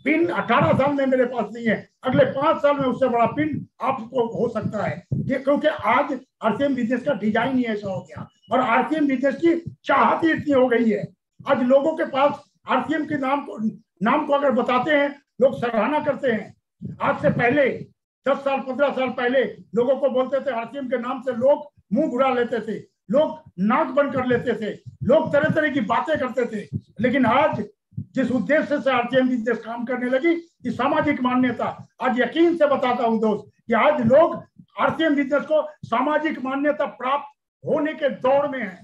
पिन 18 साल में मेरे पास नहीं है, अगले 5 साल में उससे बड़ा पिन आपको हो सकता है। क्योंकि आज आरसीएम बिजनेस का डिजाइन ही ऐसा हो गया और आरसीएम बिजनेस की चाहत ही इतनी हो गई है। आज लोगों के पास आरसीएम के नाम को अगर बताते हैं लोग सराहना करते हैं। आज से पहले 10 साल 15 साल पहले लोगों को बोलते थे आरसीएम के नाम से लोग मुंह घुरा लेते थे, लोग नाक बंद कर लेते थे, लोग तरह तरह की बातें करते थे। लेकिन आज जिस उद्देश्य से आरसीएम बिजनेस काम करने लगी, कि सामाजिक मान्यता, आज यकीन से बताता हूं दोस्त कि आज लोग आरसीएम बिजनेस को सामाजिक मान्यता प्राप्त होने के दौर में है।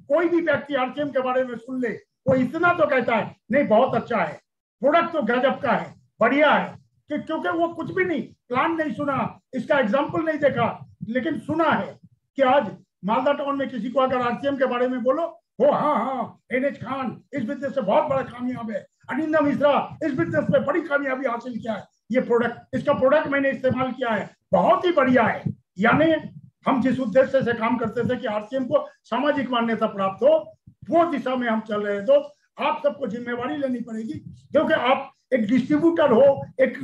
कोई भी व्यक्ति आरसीएम के बारे में सुन ले, वो इतना तो कहता है नहीं बहुत अच्छा है, प्रोडक्ट तो गजब का है, बढ़िया है, क्योंकि वो कुछ भी नहीं प्लान नहीं सुना, इसका एग्जाम्पल नहीं देखा, लेकिन सुना है कि आज मालदा टाउन में किसी को अगर आरसीएम के बारे में बोलो, हो हाँ एनएच खान इस बिजनेस से बहुत बड़ा कामयाब है, अनिंदा मिश्रा इस बिजनेस में बड़ी कामयाबी हासिल किया है, ये प्रोडक्ट, इसका प्रोडक्ट मैंने इस्तेमाल किया है, बहुत ही बढ़िया है। यानी हम जिस उद्देश्य से काम करते थे कि आरसीएम को सामाजिक मान्यता प्राप्त हो, वो दिशा में हम चल रहे हैं। दोस्त आप सबको जिम्मेवारी लेनी पड़ेगी, क्योंकि आप एक डिस्ट्रीब्यूटर हो, एक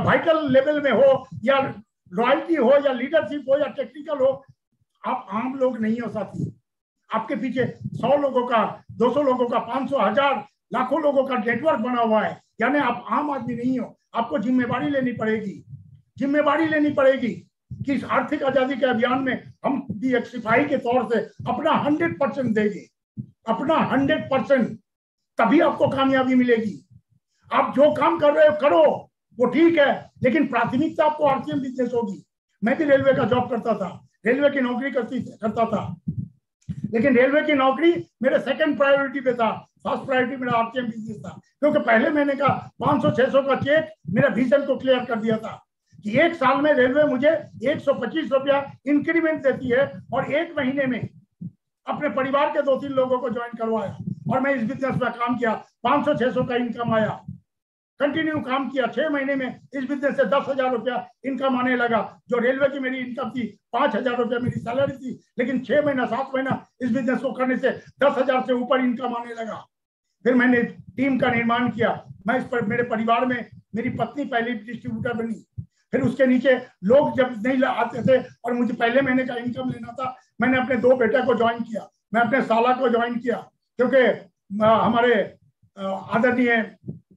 वाइटल लेवल में हो, या रॉयल्टी हो, या लीडरशिप हो, या टेक्निकल हो, आप आम लोग नहीं हो साथी। आपके पीछे 100 लोगों का, 200 लोगों का, 500, 1000, लाखों लोगों का नेटवर्क बना हुआ है। यानी आप आम आदमी नहीं हो, आपको जिम्मेवारी लेनी पड़ेगी। जिम्मेवारी लेनी पड़ेगी कि इस आर्थिक आजादी के अभियान में हम भी एक सिपाही के तौर से अपना 100% देंगे, अपना 100%, तभी आपको कामयाबी मिलेगी। आप जो काम कर रहे हो करो, वो ठीक है, लेकिन प्राथमिकता आपको आरसीएम बिजनेस होगी। मैं भी रेलवे का जॉब करता था, रेलवे की नौकरी करता था, लेकिन रेलवे की नौकरी मेरे सेकंड प्रायोरिटी पे था, फर्स्ट प्रायोरिटी मेरा आरसीएम बिजनेस था। क्योंकि पहले महीने का 500-600 का चेक मेरा विजन को क्लियर कर दिया था कि एक साल में रेलवे मुझे 125 रुपया इंक्रीमेंट देती है, और एक महीने में अपने परिवार के 2-3 लोगों को ज्वाइन करवाया और मैं इस बिजनेस में काम किया, 500-600 का इनकम आया, कंटिन्यू काम किया। 6 महीने में इस बिजनेस से 10,000 रुपया इनकम आने लगा। जो रेलवे की मेरी इनकम थी 5,000 रुपया मेरी सैलरी थी, लेकिन 6 महीना 7 महीना इस बिजनेस को करने से 10,000 से ऊपर इनकम आने लगा। फिर मैंने टीम का निर्माण किया। मैं इस पर, मेरे परिवार में मेरी पत्नी पहले डिस्ट्रीब्यूटर बनी, फिर उसके नीचे लोग जब नहीं आते थे और मुझे पहले महीने का इनकम लेना था, मैंने अपने 2 बेटे को ज्वाइन किया, मैं अपने साला को ज्वाइन किया, क्योंकि हमारे आदरणीय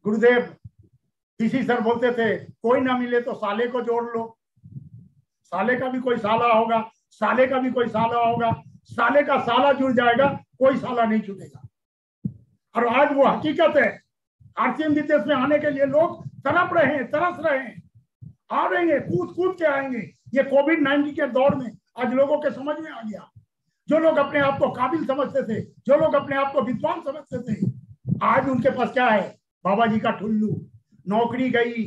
गुरुदेव पीसी सर बोलते थे कोई ना मिले तो साले को जोड़ लो, साले का भी कोई साला होगा, साले का भी कोई साला होगा, साले का साला जुड़ जाएगा, कोई साला नहीं छूटेगा। और आज वो हकीकत है। आरसीएम बिजनेस में आने के लिए लोग तड़प रहे हैं, तरस रहे हैं, आ रहे हैं, कूद कूद के आएंगे। ये कोविड-19 के दौर में आज लोगों के समझ में आ गया। जो लोग अपने आप को काबिल समझते थे, जो लोग अपने आप को विद्वान समझते थे, आज उनके पास क्या है? बाबा जी का ठुल्लू, नौकरी गई।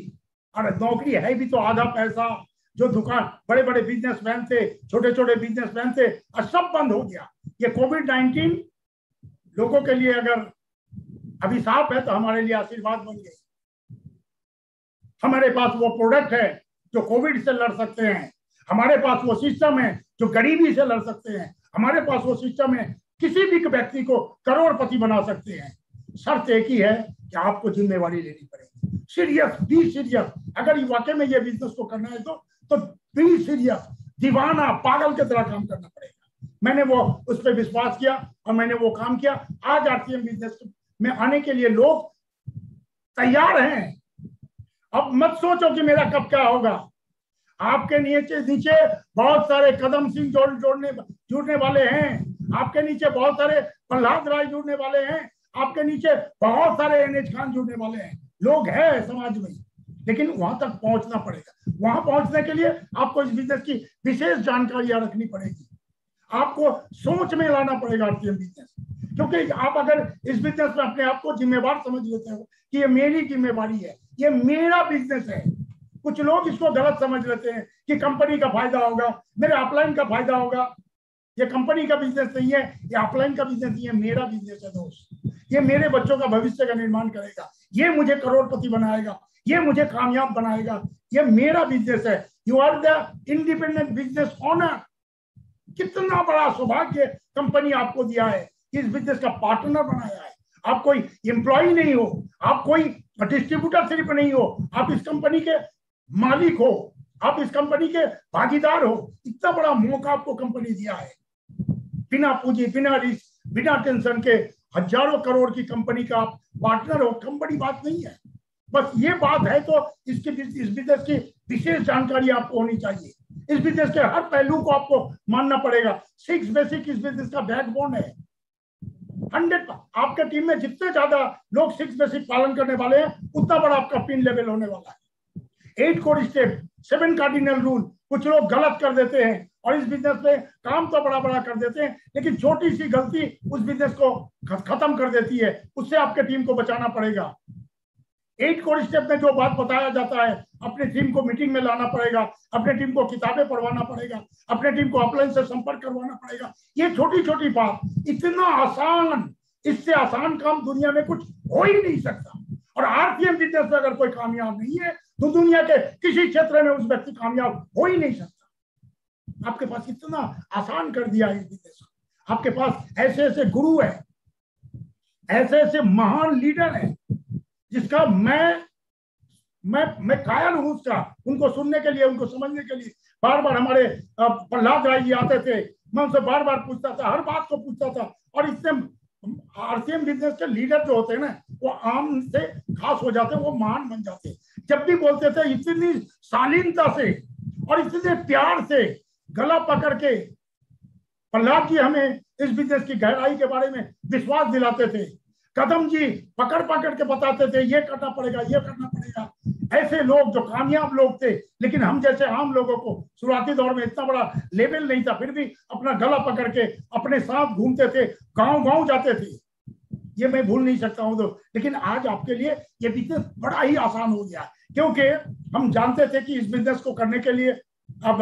और नौकरी है भी तो आधा पैसा। जो दुकान बड़े बड़े बिजनेसमैन थे, छोटे छोटे बिजनेसमैन थे, और सब बंद हो गया। ये कोविड-19 लोगों के लिए अगर अभिशाप है तो हमारे लिए आशीर्वाद बन गई। हमारे पास वो प्रोडक्ट है जो कोविड से लड़ सकते हैं, हमारे पास वो सिस्टम है जो गरीबी से लड़ सकते हैं, हमारे पास वो सिस्टम है किसी भी व्यक्ति को करोड़पति बना सकते हैं। शर्त एक ही है कि आपको जिम्मेवारी लेनी पड़ेगी। Serious, be serious. अगर वाकई में ये बिजनेस को करना है तो बी सीरियस, दीवाना पागल की तरह काम करना पड़ेगा। मैंने वो उस पर विश्वास किया और मैंने वो काम किया। आज आरसीएम बिजनेस में आने के लिए लोग तैयार हैं। अब मत सोचो कि मेरा कब क्या होगा। आपके नीचे बहुत सारे कदम सिंह जुड़ने वाले हैं, आपके नीचे बहुत सारे प्रहलाद राय जुड़ने वाले हैं, आपके नीचे बहुत सारे एनएच खान जुड़ने वाले हैं, लोग हैं समाज में, लेकिन वहां तक पहुंचना पड़ेगा। वहां पहुंचने के लिए आपको इस बिजनेस की विशेष जानकारियां रखनी पड़ेगी, आपको सोच में लाना पड़ेगा आरटीएम बिजनेस। क्योंकि आप अगर इस बिजनेस में अपने आप को जिम्मेवार समझ लेते हो कि ये मेरी जिम्मेवारी है, ये मेरा बिजनेस है, कुछ लोग इसको गलत समझ लेते हैं कि कंपनी का फायदा होगा, मेरे अपलाइन का फायदा होगा। ये कंपनी का बिजनेस नहीं है, ये अपलाइन का बिजनेस नहीं है, मेरा बिजनेस है दोस्त। ये मेरे बच्चों का भविष्य का निर्माण करेगा, ये मुझे करोड़पति बनाएगा, ये मुझे कामयाब बनाएगा, ये मेरा बिजनेस है। You are the independent business owner. कितना बड़ा सौभाग्य कंपनी आपको दिया है, इस बिजनेस का पार्टनर बनाया है। आप कोई एम्प्लॉय नहीं हो, आप कोई डिस्ट्रीब्यूटर सिर्फ नहीं हो, आप इस कंपनी के मालिक हो, आप इस कंपनी के भागीदार हो। इतना बड़ा मौका आपको कंपनी दिया है, बिना पूंजी, बिना रिस्क, बिना टेंशन के हजारों करोड़ की कंपनी का आप पार्टनर हो। कम बड़ी बात नहीं है, बस ये बात है तो इस बिजनेस की विशेष जानकारी आपको होनी चाहिए। इस बिजनेस के हर पहलू को आपको मानना पड़ेगा। 6 बेसिक इस बिजनेस का बैकबोन है। 100 आपके टीम में जितने ज्यादा लोग 6 बेसिक पालन करने वाले हैं, उतना बड़ा आपका पिन लेवल होने वाला है। 8 कोर स्टेप, 7 कार्डिनल रूल। कुछ लोग गलत कर देते हैं और इस बिजनेस में काम तो बड़ा बड़ा कर देते हैं, लेकिन छोटी सी गलती उस बिजनेस को खत्म कर देती है। उससे आपके टीम को बचाना पड़ेगा। 8 कोर स्टेप में जो बात बताया जाता है, अपने टीम को मीटिंग में लाना पड़ेगा, अपने टीम को किताबें पढ़वाना पड़ेगा, अपने टीम को अपलाइन से संपर्क करवाना पड़ेगा। ये छोटी छोटी बात, इतना आसान, इससे आसान काम दुनिया में कुछ हो ही नहीं सकता। और आरटीएम बिजनेस में अगर कोई कामयाब नहीं है तो दुनिया के किसी क्षेत्र में उस व्यक्ति कामयाब हो ही नहीं सकता। आपके पास इतना आसान कर दिया है इस बिजनेस को। आपके पास ऐसे ऐसे गुरु है, ऐसे ऐसे महान लीडर है, जिसका मैं कायल हूं उसका, उनको सुनने के लिए, उनको समझने के लिए। बार बार हमारे प्रहलाद राय जी आते थे, मैं उनसे बार बार पूछता था, हर बात को पूछता था। और इससे आरसीएम बिजनेस के लीडर जो होते हैं ना, वो आम से खास हो जाते हैं, वो महान बन जाते हैं। जब भी बोलते थे इतनी शालीनता से और इतने प्यार से गला पकड़ के प्रहलाद जी हमें इस बिजनेस की गहराई के बारे में विश्वास दिलाते थे। कदम जी पकड़ पकड़ के बताते थे, ये करना पड़ेगा, ये करना पड़ेगा। ऐसे लोग जो कामयाब लोग थे, लेकिन हम जैसे आम लोगों को शुरुआती दौर में इतना बड़ा लेवल नहीं था, फिर भी अपना गला पकड़ के अपने साथ घूमते थे, गांव गांव जाते थे। ये मैं भूल नहीं सकता हूं। तो लेकिन आज आपके लिए ये बिजनेस बड़ा ही आसान हो गया, क्योंकि हम जानते थे कि इस बिजनेस को करने के लिए अब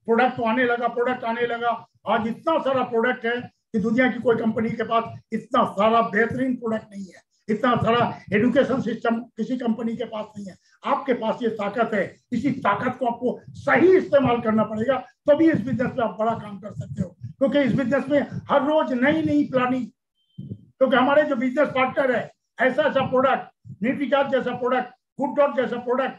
प्रोडक्ट आने लगा। आज इतना सारा प्रोडक्ट है कि दुनिया की कोई कंपनी के पास इतना सारा बेहतरीन प्रोडक्ट नहीं है, इतना सारा एजुकेशन सिस्टम किसी कंपनी के पास नहीं है। आपके पास ये ताकत है, इसी ताकत को आपको सही इस्तेमाल करना पड़ेगा, तभी तो इस बिजनेस में आप बड़ा काम कर सकते हो। क्योंकि इस बिजनेस में हर रोज नई नई प्लानिंग, क्योंकि हमारे जो बिजनेस पार्टनर है, ऐसा ऐसा प्रोडक्ट, न्यूट्रीचार्ज जैसा प्रोडक्ट, गुड डॉट जैसा प्रोडक्ट,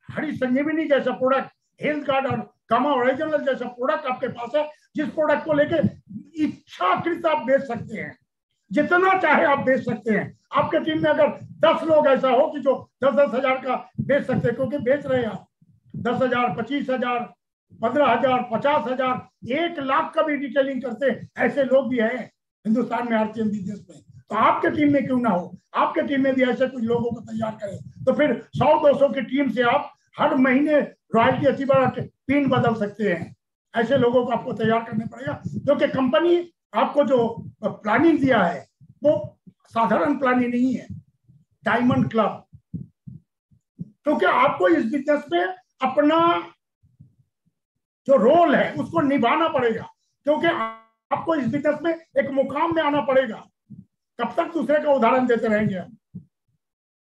हरी संजीवनी जैसा प्रोडक्ट, हेल्थ कार्ड और कामा ओरिजिनल जैसा प्रोडक्ट आपके पास है, जिस प्रोडक्ट को लेके इच्छाकृत आप बेच सकते हैं, जितना चाहे आप बेच सकते हैं। आपके टीम में अगर 10 लोग ऐसा हो कि जो 10-10 हजार का बेच सकते हैं, क्योंकि बेच रहे हैं आप 10,000, 25,000, 15,000, 50,000, 1 लाख का भी डिटेलिंग करते हैं, ऐसे लोग भी हैं हिंदुस्तान में आरटीएम बिजनेस में। तो आपके टीम में क्यों ना हो, आपके टीम में भी ऐसे कुछ लोगों को तैयार करें। तो फिर 100-200 की टीम से आप हर महीने रॉयल्टी अच्छी बड़ा पिन बदल सकते हैं। ऐसे लोगों को आपको तैयार करना पड़ेगा, क्योंकि कंपनी आपको जो प्लानिंग दिया है वो साधारण प्लानिंग नहीं है, डायमंड क्लब। क्योंकि आपको इस बिजनेस में अपना जो रोल है उसको निभाना पड़ेगा, क्योंकि आपको इस बिजनेस में एक मुकाम में आना पड़ेगा। कब तक दूसरे का उदाहरण देते रहेंगे,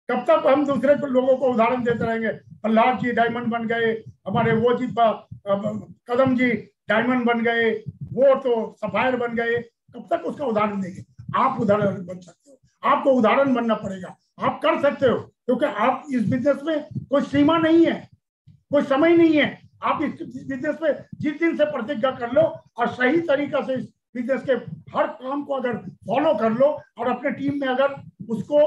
कब तक हम दूसरे लोगों को उदाहरण देते रहेंगे? प्रहलाद जी डायमंड बन गए, हमारे वो जी कदम जी डायमंड बन गए, वो तो सफायर बन गए, कब तक उसका उदाहरण देंगे? आप उदाहरण बन सकते हो, आपको उदाहरण बनना पड़ेगा। आप कर सकते हो, क्योंकि आप इस बिजनेस में कोई सीमा नहीं है, कोई समय नहीं है। आप इस बिजनेस में जिस दिन से प्रतिज्ञा कर लो और सही तरीका से इस बिजनेस के हर काम को अगर फॉलो कर लो और अपने टीम में अगर उसको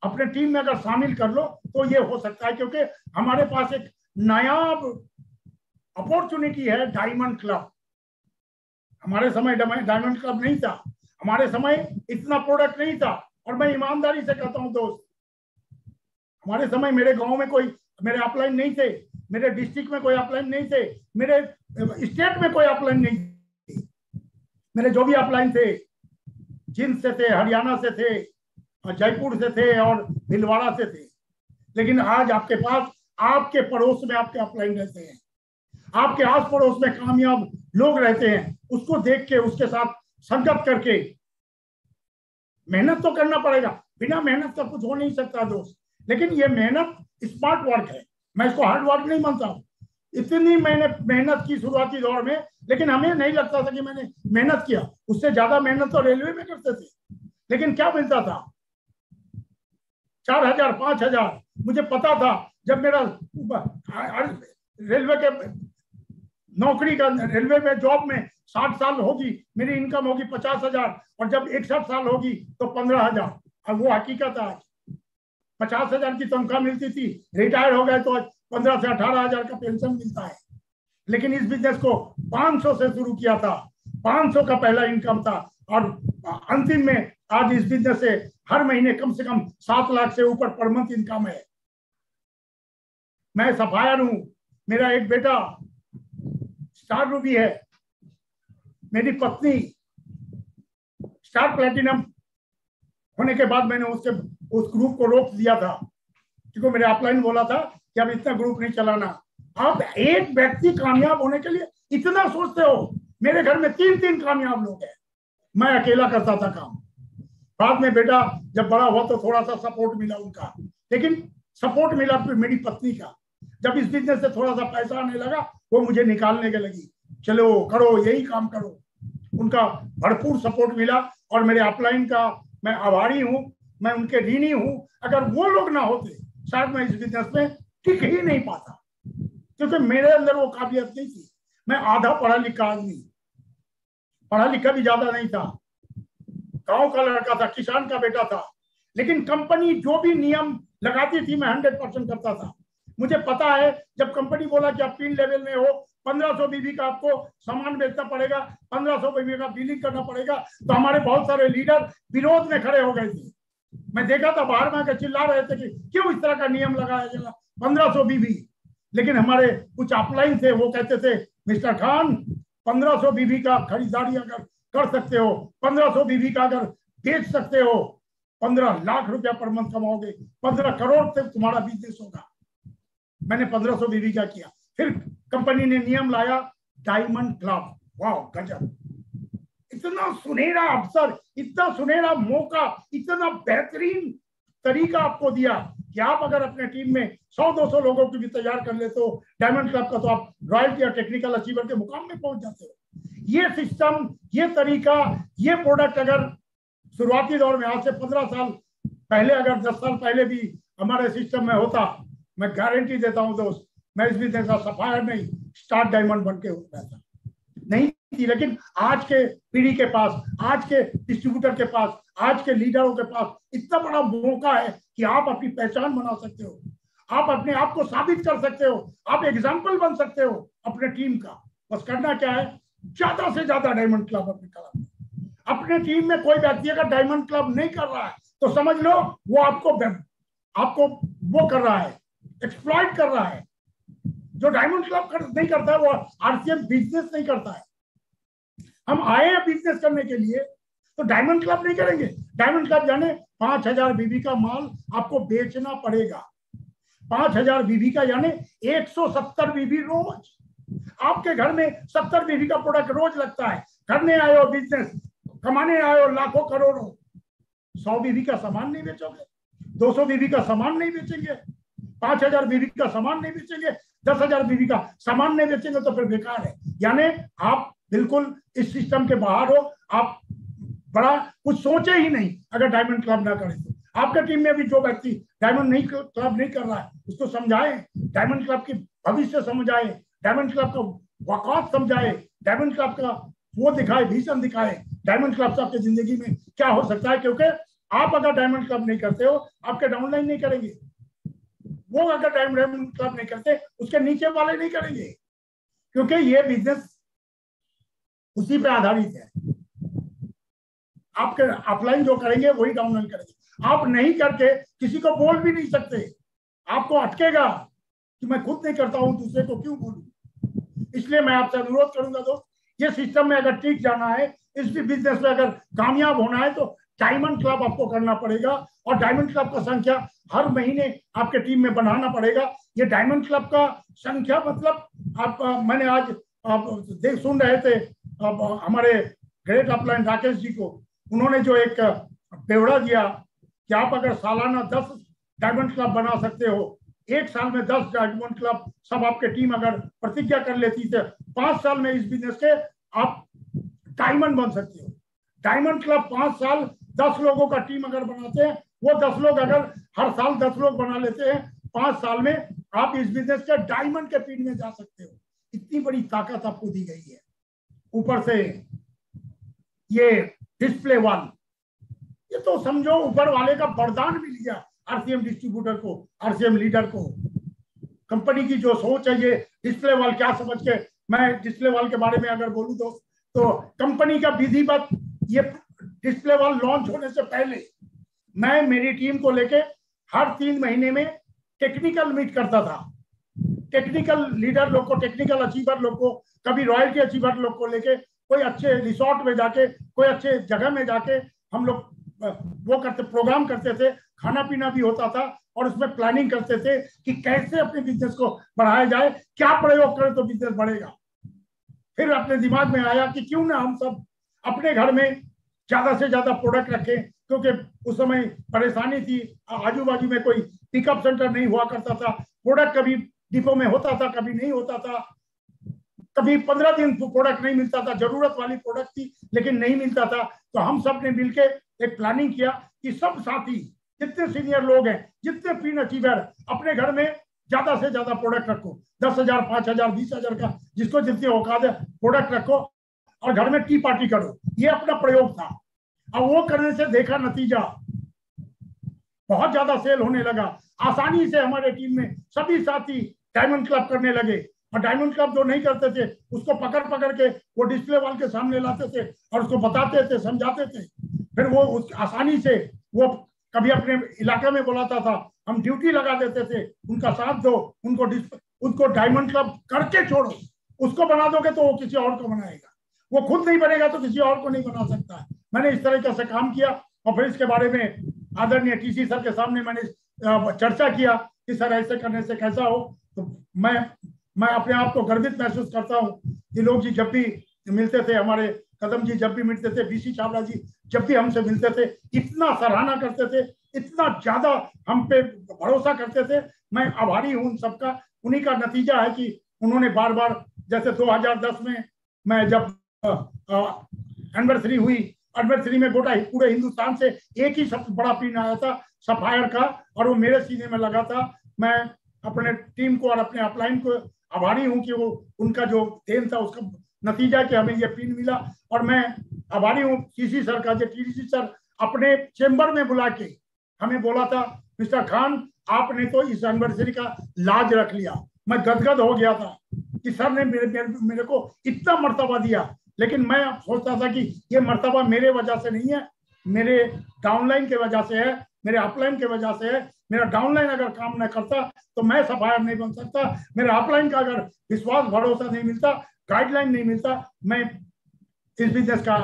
अपने टीम में अगर शामिल कर लो, तो ये हो सकता है। क्योंकि हमारे पास एक नायाब अपॉर्चुनिटी है, डायमंड क्लब। हमारे समय डायमंड क्लब नहीं था, हमारे समय इतना प्रोडक्ट नहीं था। और मैं ईमानदारी से कहता हूं दोस्त, हमारे समय मेरे गांव में कोई मेरे अपलाइन नहीं थे, मेरे डिस्ट्रिक्ट में कोई अपलाइन नहीं थे, मेरे स्टेट में कोई अपलाइन नहीं थे। मेरे जो भी अपलाइन थे जिंद से थे, हरियाणा से थे, जयपुर से थे और भीलवाड़ा से थे। लेकिन आज आपके पास, आपके पड़ोस में आपके अपलाइन रहते हैं, आपके आस पड़ोस में कामयाब लोग रहते हैं। उसको देख के, उसके साथ संगत करके, मेहनत तो करना पड़ेगा, बिना मेहनत का कुछ हो नहीं सकता दोस्त। लेकिन ये मेहनत स्मार्ट वर्क है, मैं इसको हार्ड वर्क नहीं मानता हूँ। इतनी मैंने मेहनत की शुरुआती दौर में, लेकिन हमें नहीं लगता था कि मैंने मेहनत किया। उससे ज्यादा मेहनत तो रेलवे में करते थे, लेकिन क्या मिलता था? 4,000 5,000। मुझे पता था जब मेरा रेलवे के नौकरी का, रेलवे में जॉब में 60 साल होगी, मेरी इनकम होगी 50,000, और जब 61 साल होगी तो 15,000। अब वो हकीकत है। 50,000 की तनख्वाह मिलती थी, रिटायर हो गए तो 15 से 18,000 का पेंशन मिलता है। लेकिन इस बिजनेस को 500 से शुरू किया था, 500 का पहला इनकम था, और अंतिम में आज इस बिजनेस से हर महीने कम से कम 7 लाख से ऊपर पर मंथ इनकम है। मैं सफायर हूं, मेरा एक बेटा स्टार रूबी है, मेरी पत्नी स्टार प्लेटिनम होने के बाद मैंने उस ग्रुप को रोक दिया था, क्योंकि मेरे अपलाइन बोला था कि अब इतना ग्रुप नहीं चलाना। आप एक व्यक्ति कामयाब होने के लिए इतना सोचते हो? मेरे घर में 3 कामयाब लोग हैं, मैं अकेला करता था काम। बाद में बेटा जब बड़ा हुआ तो थोड़ा सा सपोर्ट मिला उनका, लेकिन सपोर्ट मिला फिर मेरी पत्नी का। जब इस बिजनेस से थोड़ा सा पैसा आने लगा, वो मुझे निकालने के लगी, चलो करो, यही काम करो। उनका भरपूर सपोर्ट मिला, और मेरे अपलाइन का मैं आभारी हूं, मैं उनके ऋणी हूं। अगर वो लोग ना होते, शायद मैं इस बिजनेस में टिक ही नहीं पाता, क्योंकि मेरे अंदर वो काबिलियत नहीं थी। मैं आधा पढ़ा लिखा आदमी, पढ़ा लिखा भी ज्यादा नहीं था, गांव का लड़का था, किसान का बेटा था। लेकिन कंपनी जो भी नियम लगाती थी मैं 100% करता था। मुझे पता है, जब कंपनी बोला कि आप 3 लेवल में हो, 1500 बीबी का आपको सामान बेचना पड़ेगा, 1500 बीबी का बिलिंग करना पड़ेगा, तो हमारे बहुत सारे लीडर विरोध में खड़े हो गए थे। मैं देखा था बाहर में आकर चिल्ला रहे थे कि क्यों इस तरह का नियम लगाया गया 1500 बीबी। लेकिन हमारे कुछ अपलाइन थे, वो कहते थे मिस्टर खान, 1500 बीबी का खरीदारी अगर कर सकते हो, 1500 बीबी का अगर बेच सकते हो, 15 लाख रुपया पर मंथ कमाओगे, 15 करोड़ से तुम्हारा बिजनेस होगा। मैंने 1500 बीबी का किया। फिर कंपनी ने नियम लाया डायमंड क्लब। वाह गजब, इतना सुनहरा अवसर, इतना सुनहरा मौका, इतना बेहतरीन तरीका आपको दिया कि आप अगर अपने टीम में 100-200 लोगों को भी तैयार कर ले तो डायमंड क्लब का तो आप रॉयल्टी या टेक्निकल अचीवर के मुकाम में पहुंच जाते हो। ये सिस्टम, ये तरीका, ये प्रोडक्ट अगर शुरुआती दौर में आज से 15 साल पहले, अगर 10 साल पहले भी हमारे सिस्टम में होता, मैं गारंटी देता हूं दोस्त, मैं इस बिजनेस का सफायर नहीं, स्टार डायमंड बन के उठता था। नहीं थी, लेकिन आज के पीढ़ी के पास, आज के डिस्ट्रीब्यूटर के पास, आज के लीडरों के पास इतना बड़ा मौका है कि आप अपनी पहचान बना सकते हो, आप अपने आप को साबित कर सकते हो, आप एग्जाम्पल बन सकते हो अपने टीम का। बस करना क्या है, ज्यादा से ज्यादा डायमंड क्लब अपने क्लब, अपने टीम में कोई व्यक्ति अगर डायमंड क्लब नहीं कर रहा है तो समझ लो वो आपको वो कर रहा है, एक्सप्लॉइट कर रहा है। जो डायमंड क्लब नहीं करता है वो आरसीएम बिजनेस नहीं करता है। हम आए हैं बिजनेस करने के लिए, तो डायमंड क्लब नहीं करेंगे। डायमंड क्लब यानी 5,000 बीबी का माल आपको बेचना पड़ेगा। 5,000 बीबी का यानी 170 बीबी रोज। आपके घर में 70 बीबी का प्रोडक्ट रोज लगता है। करने आए हो बिजनेस, कमाने आए हो लाखों करोड़ों, 100 बीबी का सामान नहीं बेचोगे, 200 बीबी का सामान नहीं बेचेंगे, 5,000 बीबी का सामान नहीं बेचेंगे, 10,000 बीबी का सामान नहीं बेचेंगे, तो फिर बेकार है। यानी आप बिल्कुल इस सिस्टम के बाहर हो, आप बड़ा कुछ सोचे ही नहीं अगर डायमंड क्लब ना करें तो। आपके टीम में भी जो व्यक्ति डायमंड क्लब नहीं कर रहा है उसको समझाएं, डायमंड क्लब की भविष्य समझाए, डायमंड क्लब का वकात समझाए, डायमंड क्लब का वो दिखाए, विजन दिखाए, डायमंड क्लब से आपकी जिंदगी में क्या हो सकता है। क्योंकि आप अगर डायमंड क्लब नहीं करते हो, आपके डाउनलाइन नहीं करेंगे, वो अगर डायमंड क्लब नहीं करते उसके नीचे वाले नहीं करेंगे। क्योंकि ये बिजनेस उसी पे आधारित है। आपके अपलाइन जो करेंगे वही डाउनलाइन करेंगे। आप नहीं करके किसी को बोल भी नहीं सकते, आपको अटकेगा कि मैं खुद नहीं करता हूं, दूसरे को क्यों बोलूं। इसलिए मैं आपसे अनुरोध करूंगा दोस्त, ये सिस्टम में अगर टिक जाना है, इस बिजनेस में अगर कामयाब होना है, तो डायमंड क्लब आपको करना पड़ेगा। और डायमंड क्लब का संख्या हर महीने आपके टीम में बढ़ाना पड़ेगा। ये डायमंड क्लब का संख्या मतलब मैंने आज सुन रहे थे हमारे ग्रेट अपलाइन राकेश जी को, उन्होंने जो एक ब्यौरा दिया कि आप अगर सालाना 10 डायमंड क्लब बना सकते हो, एक साल में 10 डायमंड क्लब सब आपके टीम अगर प्रतिज्ञा कर लेती थे, 5 साल में इस बिजनेस के आप डायमंड बन सकते हो। डायमंड क्लब 5 साल 10 लोगों का टीम अगर बनाते हैं, वो 10 लोग अगर हर साल 10 लोग बना लेते हैं, 5 साल में आप इस बिजनेस के डायमंड के पीढ़ में जा सकते हो। इतनी बड़ी ताकत आपको दी गई है। ऊपर से ये डिस्प्ले वन, ये तो समझो ऊपर वाले का वरदान मिल गया आरसीएम डिस्ट्रीब्यूटर को, आरसीएम लीडर को। कंपनी की जो सोच है, ये डिस्प्ले वाल क्या समझ के, मैं डिस्प्ले वाल के बारे में अगर बोलूं दोस्त, तो कंपनी का विधिवत ये डिस्प्ले वाल लॉन्च होने से पहले मैं मेरी टीम को लेके हर 3 महीने में टेक्निकल मीट करता था। टेक्निकल लीडर लोग को, टेक्निकल अचीवर लोग को, कभी रॉयल्टी अचीवर लोग को लेके कोई अच्छे रिसोर्ट में जाके, कोई अच्छे जगह में जाके हम लोग वो करते, प्रोग्राम करते थे, खाना पीना भी होता था और उसमें प्लानिंग करते थे कि कैसे अपने बिजनेस को बढ़ाया जाए, क्या प्रयोग करें तो बिजनेस बढ़ेगा। फिर अपने दिमाग में आया कि क्यों ना हम सब अपने घर में ज्यादा से ज्यादा प्रोडक्ट रखें, क्योंकि उस समय परेशानी थी, आजू बाजू में कोई पिकअप सेंटर नहीं हुआ करता था, प्रोडक्ट कभी डिपो में होता था, कभी नहीं होता था, कभी 15 दिन प्रोडक्ट नहीं मिलता था, जरूरत वाली प्रोडक्ट थी लेकिन नहीं मिलता था। तो हम सब ने मिलके एक प्लानिंग किया कि सब साथी, जितने सीनियर लोग हैं, जितने पिन अचीवर, अपने घर में ज्यादा से ज्यादा प्रोडक्ट रखो, 10,000, 5,000, 20,000 का जिसको जितनी औकात है प्रोडक्ट रखो और घर में टी पार्टी करो। ये अपना प्रयोग था। अब वो करने से देखा नतीजा, बहुत ज्यादा सेल होने लगा। आसानी से हमारे टीम में सभी साथी डायमंड क्लब करने लगे, और डायमंड क्लब जो नहीं करते थे उसको पकड़ पकड़ के वो डिस्प्ले वाल के सामने लाते थे और उसको बताते थे, समझाते थे। फिर वो आसानी से वो कभी अपने इलाके में बुलाता था, हम ड्यूटी लगा देते थे, उनका साथ दो, उनको डायमंड क्लब करके छोड़ो, उसको बना दोगे तो वो किसी और को बनाएगा, वो खुद नहीं बनेगा तो किसी और को नहीं बना सकता। मैंने इस तरीके से काम किया और फिर इसके बारे में आदरणीय टीसी सर के सामने मैंने चर्चा किया कि सर ऐसे करने से कैसा हो। तो मैं अपने आप को गर्वित महसूस करता हूँ कि लोग जी जब भी मिलते थे, हमारे कदम जी जब भी मिलते थे, बीसी चावला जी जब भी हमसे मिलते थे, इतना सराहना करते थे, इतना ज्यादा हम पे भरोसा करते थे। मैं आभारी हूँ उन सबका। उन्हीं का नतीजा है कि उन्होंने बार बार, जैसे 2010 में मैं जब एनिवर्सरी हुई, एनिवर्सरी में पूरे हिंदुस्तान से एक ही सबसे बड़ा पिन आया था सफायर का, और वो मेरे सीने में लगा था। मैं अपने टीम को और अपने अपलाइन को आभारी हूं कि वो उनका जो देन था उसका नतीजा कि हमें ये पिन मिला। और मैं आभारी हूँ टीसी सर का, जो टीसी सर अपने चेंबर में बुला के हमें बोला था, मिस्टर खान आपने तो इस एनिवर्सरी का लाज रख लिया। मैं गदगद हो गया था कि सर ने मेरे को इतना मर्तबा दिया, लेकिन मैं सोचता था कि ये मर्तबा मेरे वजह से नहीं है, मेरे डाउनलाइन के वजह से है, मेरे अपलाइन के वजह से है। मेरा डाउनलाइन अगर काम न करता तो मैं सफायर नहीं बन सकता, मेरा अपलाइन का अगर विश्वास भरोसा नहीं मिलता, गाइडलाइन नहीं मिलता, मैं इस बिजनेस का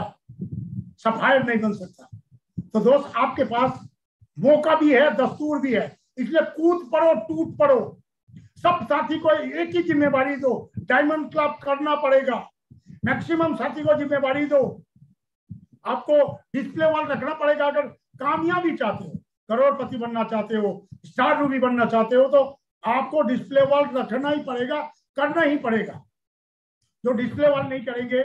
सफायर नहीं बन सकता। तो दोस्त आपके पास मौका भी है, दस्तूर भी है, इसलिए कूद पड़ो, टूट पड़ो। सब साथी को एक ही जिम्मेवारी दो, डायमंड क्लब करना पड़ेगा। मैक्सिमम साथी को जिम्मेवारी दो, आपको डिस्प्ले वाल रखना पड़ेगा। अगर कामयाबी चाहते हो, करोड़पति बनना चाहते हो, स्टार रूबी बनना चाहते हो, तो आपको डिस्प्ले वाल रखना ही पड़ेगा, करना ही पड़ेगा। जो डिस्प्ले वाल नहीं करेंगे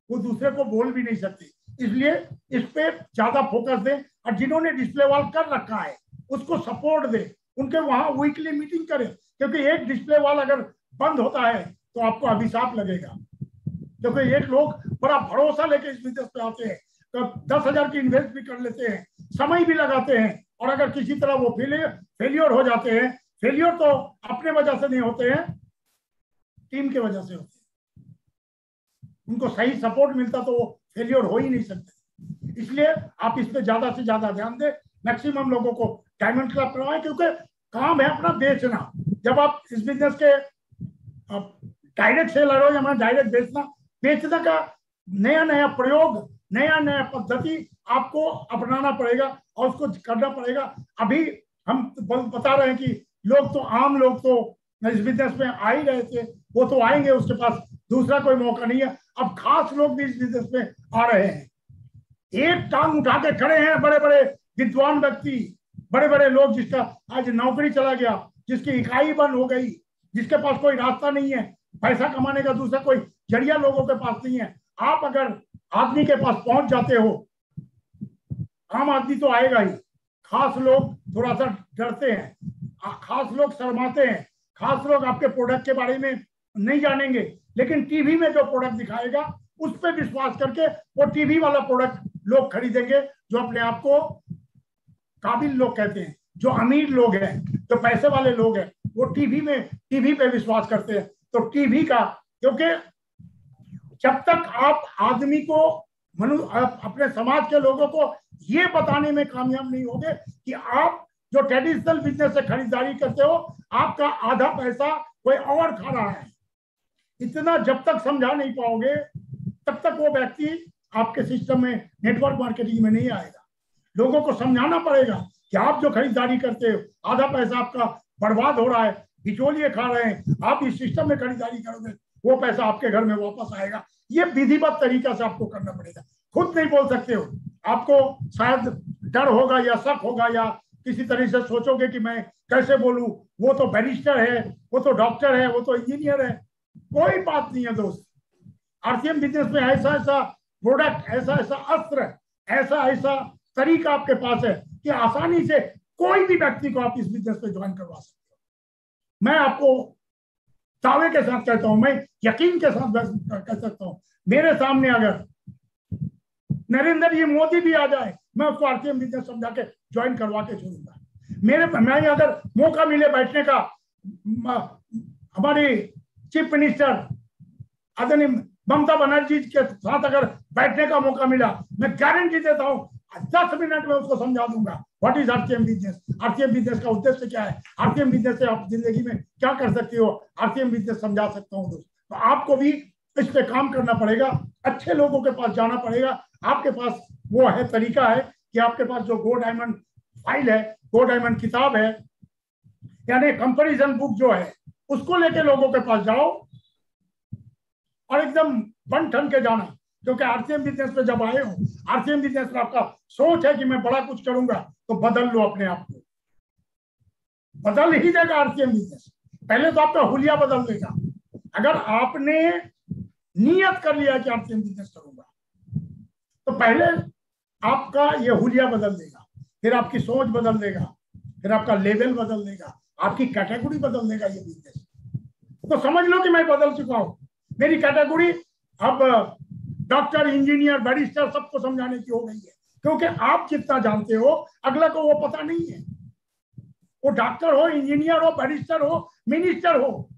वो दूसरे को बोल भी नहीं सकते, इसलिए इस पे ज्यादा फोकस दें। और जिन्होंने डिस्प्ले वाल कर रखा है उसको सपोर्ट दें, उनके वहां वीकली मीटिंग करें, क्योंकि एक डिस्प्ले वाल अगर बंद होता है तो आपको अभिशाप लगेगा। क्योंकि एक लोग बड़ा भरोसा लेके इस बिजनेस पे आते हैं, तो 10,000 की इन्वेस्ट भी कर लेते हैं, समय भी लगाते हैं, और अगर किसी तरह वो फेलियर हो जाते हैं, फेलियर तो अपने वजह से नहीं होते हैं, टीम की वजह से होते हैं। उनको सही सपोर्ट मिलता तो वो फेलियर हो ही नहीं सकते। इसलिए आप इस पे ज्यादा से ज्यादा ध्यान दें, मैक्सिमम लोगों को डायमंड क्लब करवाएं, क्योंकि काम है अपना बेचना। जब आप इस बिजनेस के डायरेक्ट सेलर हो या डायरेक्ट बेचना का नया नया प्रयोग, नया नया पद्धति आपको अपनाना पड़ेगा और उसको करना पड़ेगा। अभी हम बता रहे हैं कि लोग तो, आम लोग तो इस बिजनेस में आ ही रहे थे, वो तो आएंगे, उसके पास दूसरा कोई मौका नहीं है। अब खास लोग भी इस बिजनेस में आ रहे हैं, एक टांग उठा के खड़े हैं बड़े बड़े विद्वान व्यक्ति, बड़े बड़े लोग, जिसका आज नौकरी चला गया, जिसकी इकाई बंद हो गई, जिसके पास कोई रास्ता नहीं है पैसा कमाने का, दूसरा कोई जरिया लोगों के पास नहीं है। आप अगर आदमी के पास पहुंच जाते हो, आम आदमी तो आएगा ही, खास लोग थोड़ा सा डरते हैं, खास लोग शर्माते हैं, खास लोग आपके प्रोडक्ट के बारे में नहीं जानेंगे, लेकिन टीवी में जो प्रोडक्ट दिखाएगा उस पर विश्वास करके वो टीवी वाला प्रोडक्ट लोग खरीदेंगे। जो अपने आप को काबिल लोग कहते हैं, जो अमीर लोग हैं, जो पैसे वाले लोग हैं, वो टीवी पे विश्वास करते हैं। तो टीवी का, क्योंकि जब तक आप आदमी को, अपने समाज के लोगों को ये बताने में कामयाब नहीं होंगे कि आप जो ट्रेडिशनल बिजनेस से खरीदारी करते हो, आपका आधा पैसा कोई और खा रहा है, इतना जब तक समझा नहीं पाओगे तब तक वो व्यक्ति आपके सिस्टम में, नेटवर्क मार्केटिंग में नहीं आएगा। लोगों को समझाना पड़ेगा कि आप जो खरीदारी करते हो, आधा पैसा आपका बर्बाद हो रहा है, बिचौलिए खा रहे हैं, आप इस सिस्टम में खरीदारी करोगे, वो पैसा आपके घर में वापस आएगा। ये विधिवत तरीका से आपको करना पड़ेगा, खुद नहीं बोल सकते हो। आपको शायद डर होगा या शक होगा या किसी तरह से सोचोगे कि मैं कैसे बोलूं, वो तो बैरिस्टर है, वो तो डॉक्टर है, वो तो इंजीनियर है। कोई बात नहीं है दोस्त, आरसीएम बिजनेस में ऐसा ऐसा प्रोडक्ट, ऐसा ऐसा अस्त्र, ऐसा ऐसा तरीका आपके पास है कि आसानी से कोई भी व्यक्ति को आप इस बिजनेस में ज्वाइन करवा सकते हो। मैं आपको दावे के साथ कहता हूं, मैं यकीन के साथ कह सकता हूं, मेरे सामने अगर नरेंद्र जी मोदी भी आ जाए, मैं उसको आरसीएम बिजनेस समझा के ज्वाइन करवा के छोड़ूंगा। मैं अगर मौका मिले बैठने का, हमारी चीफ मिनिस्टर आदरणीय ममता बनर्जी के साथ अगर बैठने का मौका मिला, मैं गारंटी देता हूं 10 मिनट में उसको समझा दूंगा what is RCM business, RCM business का उद्देश्य क्या है, आरसीएम बिजनेस से आप जिंदगी में क्या कर सकते हो, आरसीएम बिजनेस समझा सकता हूं दोस्त। तो आपको भी इस पे काम करना पड़ेगा, अच्छे लोगों के पास जाना पड़ेगा। आपके पास वो है, तरीका है कि आपके पास जो गो डायमंड फाइल है, गो डायमंड किताब है, यानी कंपैरिजन बुक जो है, उसको लेके लोगों के पास जाओ और एकदम बन ठन के जाना। क्योंकि आरसीएम बिजनेस पे जब आए हो, आरसीएम बिजनेस में आपका सोच है कि मैं बड़ा कुछ करूंगा, तो बदल लो अपने आप को, बदल ही जाएगा आरसीएम बिजनेस। पहले तो आपका हुलिया बदल देगा। अगर आपने नियत कर लिया कि आरसीएम बिजनेस करूंगा, तो पहले आपका ये हुलिया बदल देगा, फिर आपकी सोच बदल देगा, फिर आपका लेवल बदल देगा, आपकी कैटेगरी बदल देगा ये बिजनेस। तो समझ लो कि मैं बदल चुका हूं, मेरी कैटेगरी अब डॉक्टर, इंजीनियर, बैरिस्टर सबको समझाने की हो गई है। क्योंकि आप जितना जानते हो अगला को वो पता नहीं है। वो डॉक्टर हो, इंजीनियर हो, बैरिस्टर हो, मिनिस्टर हो,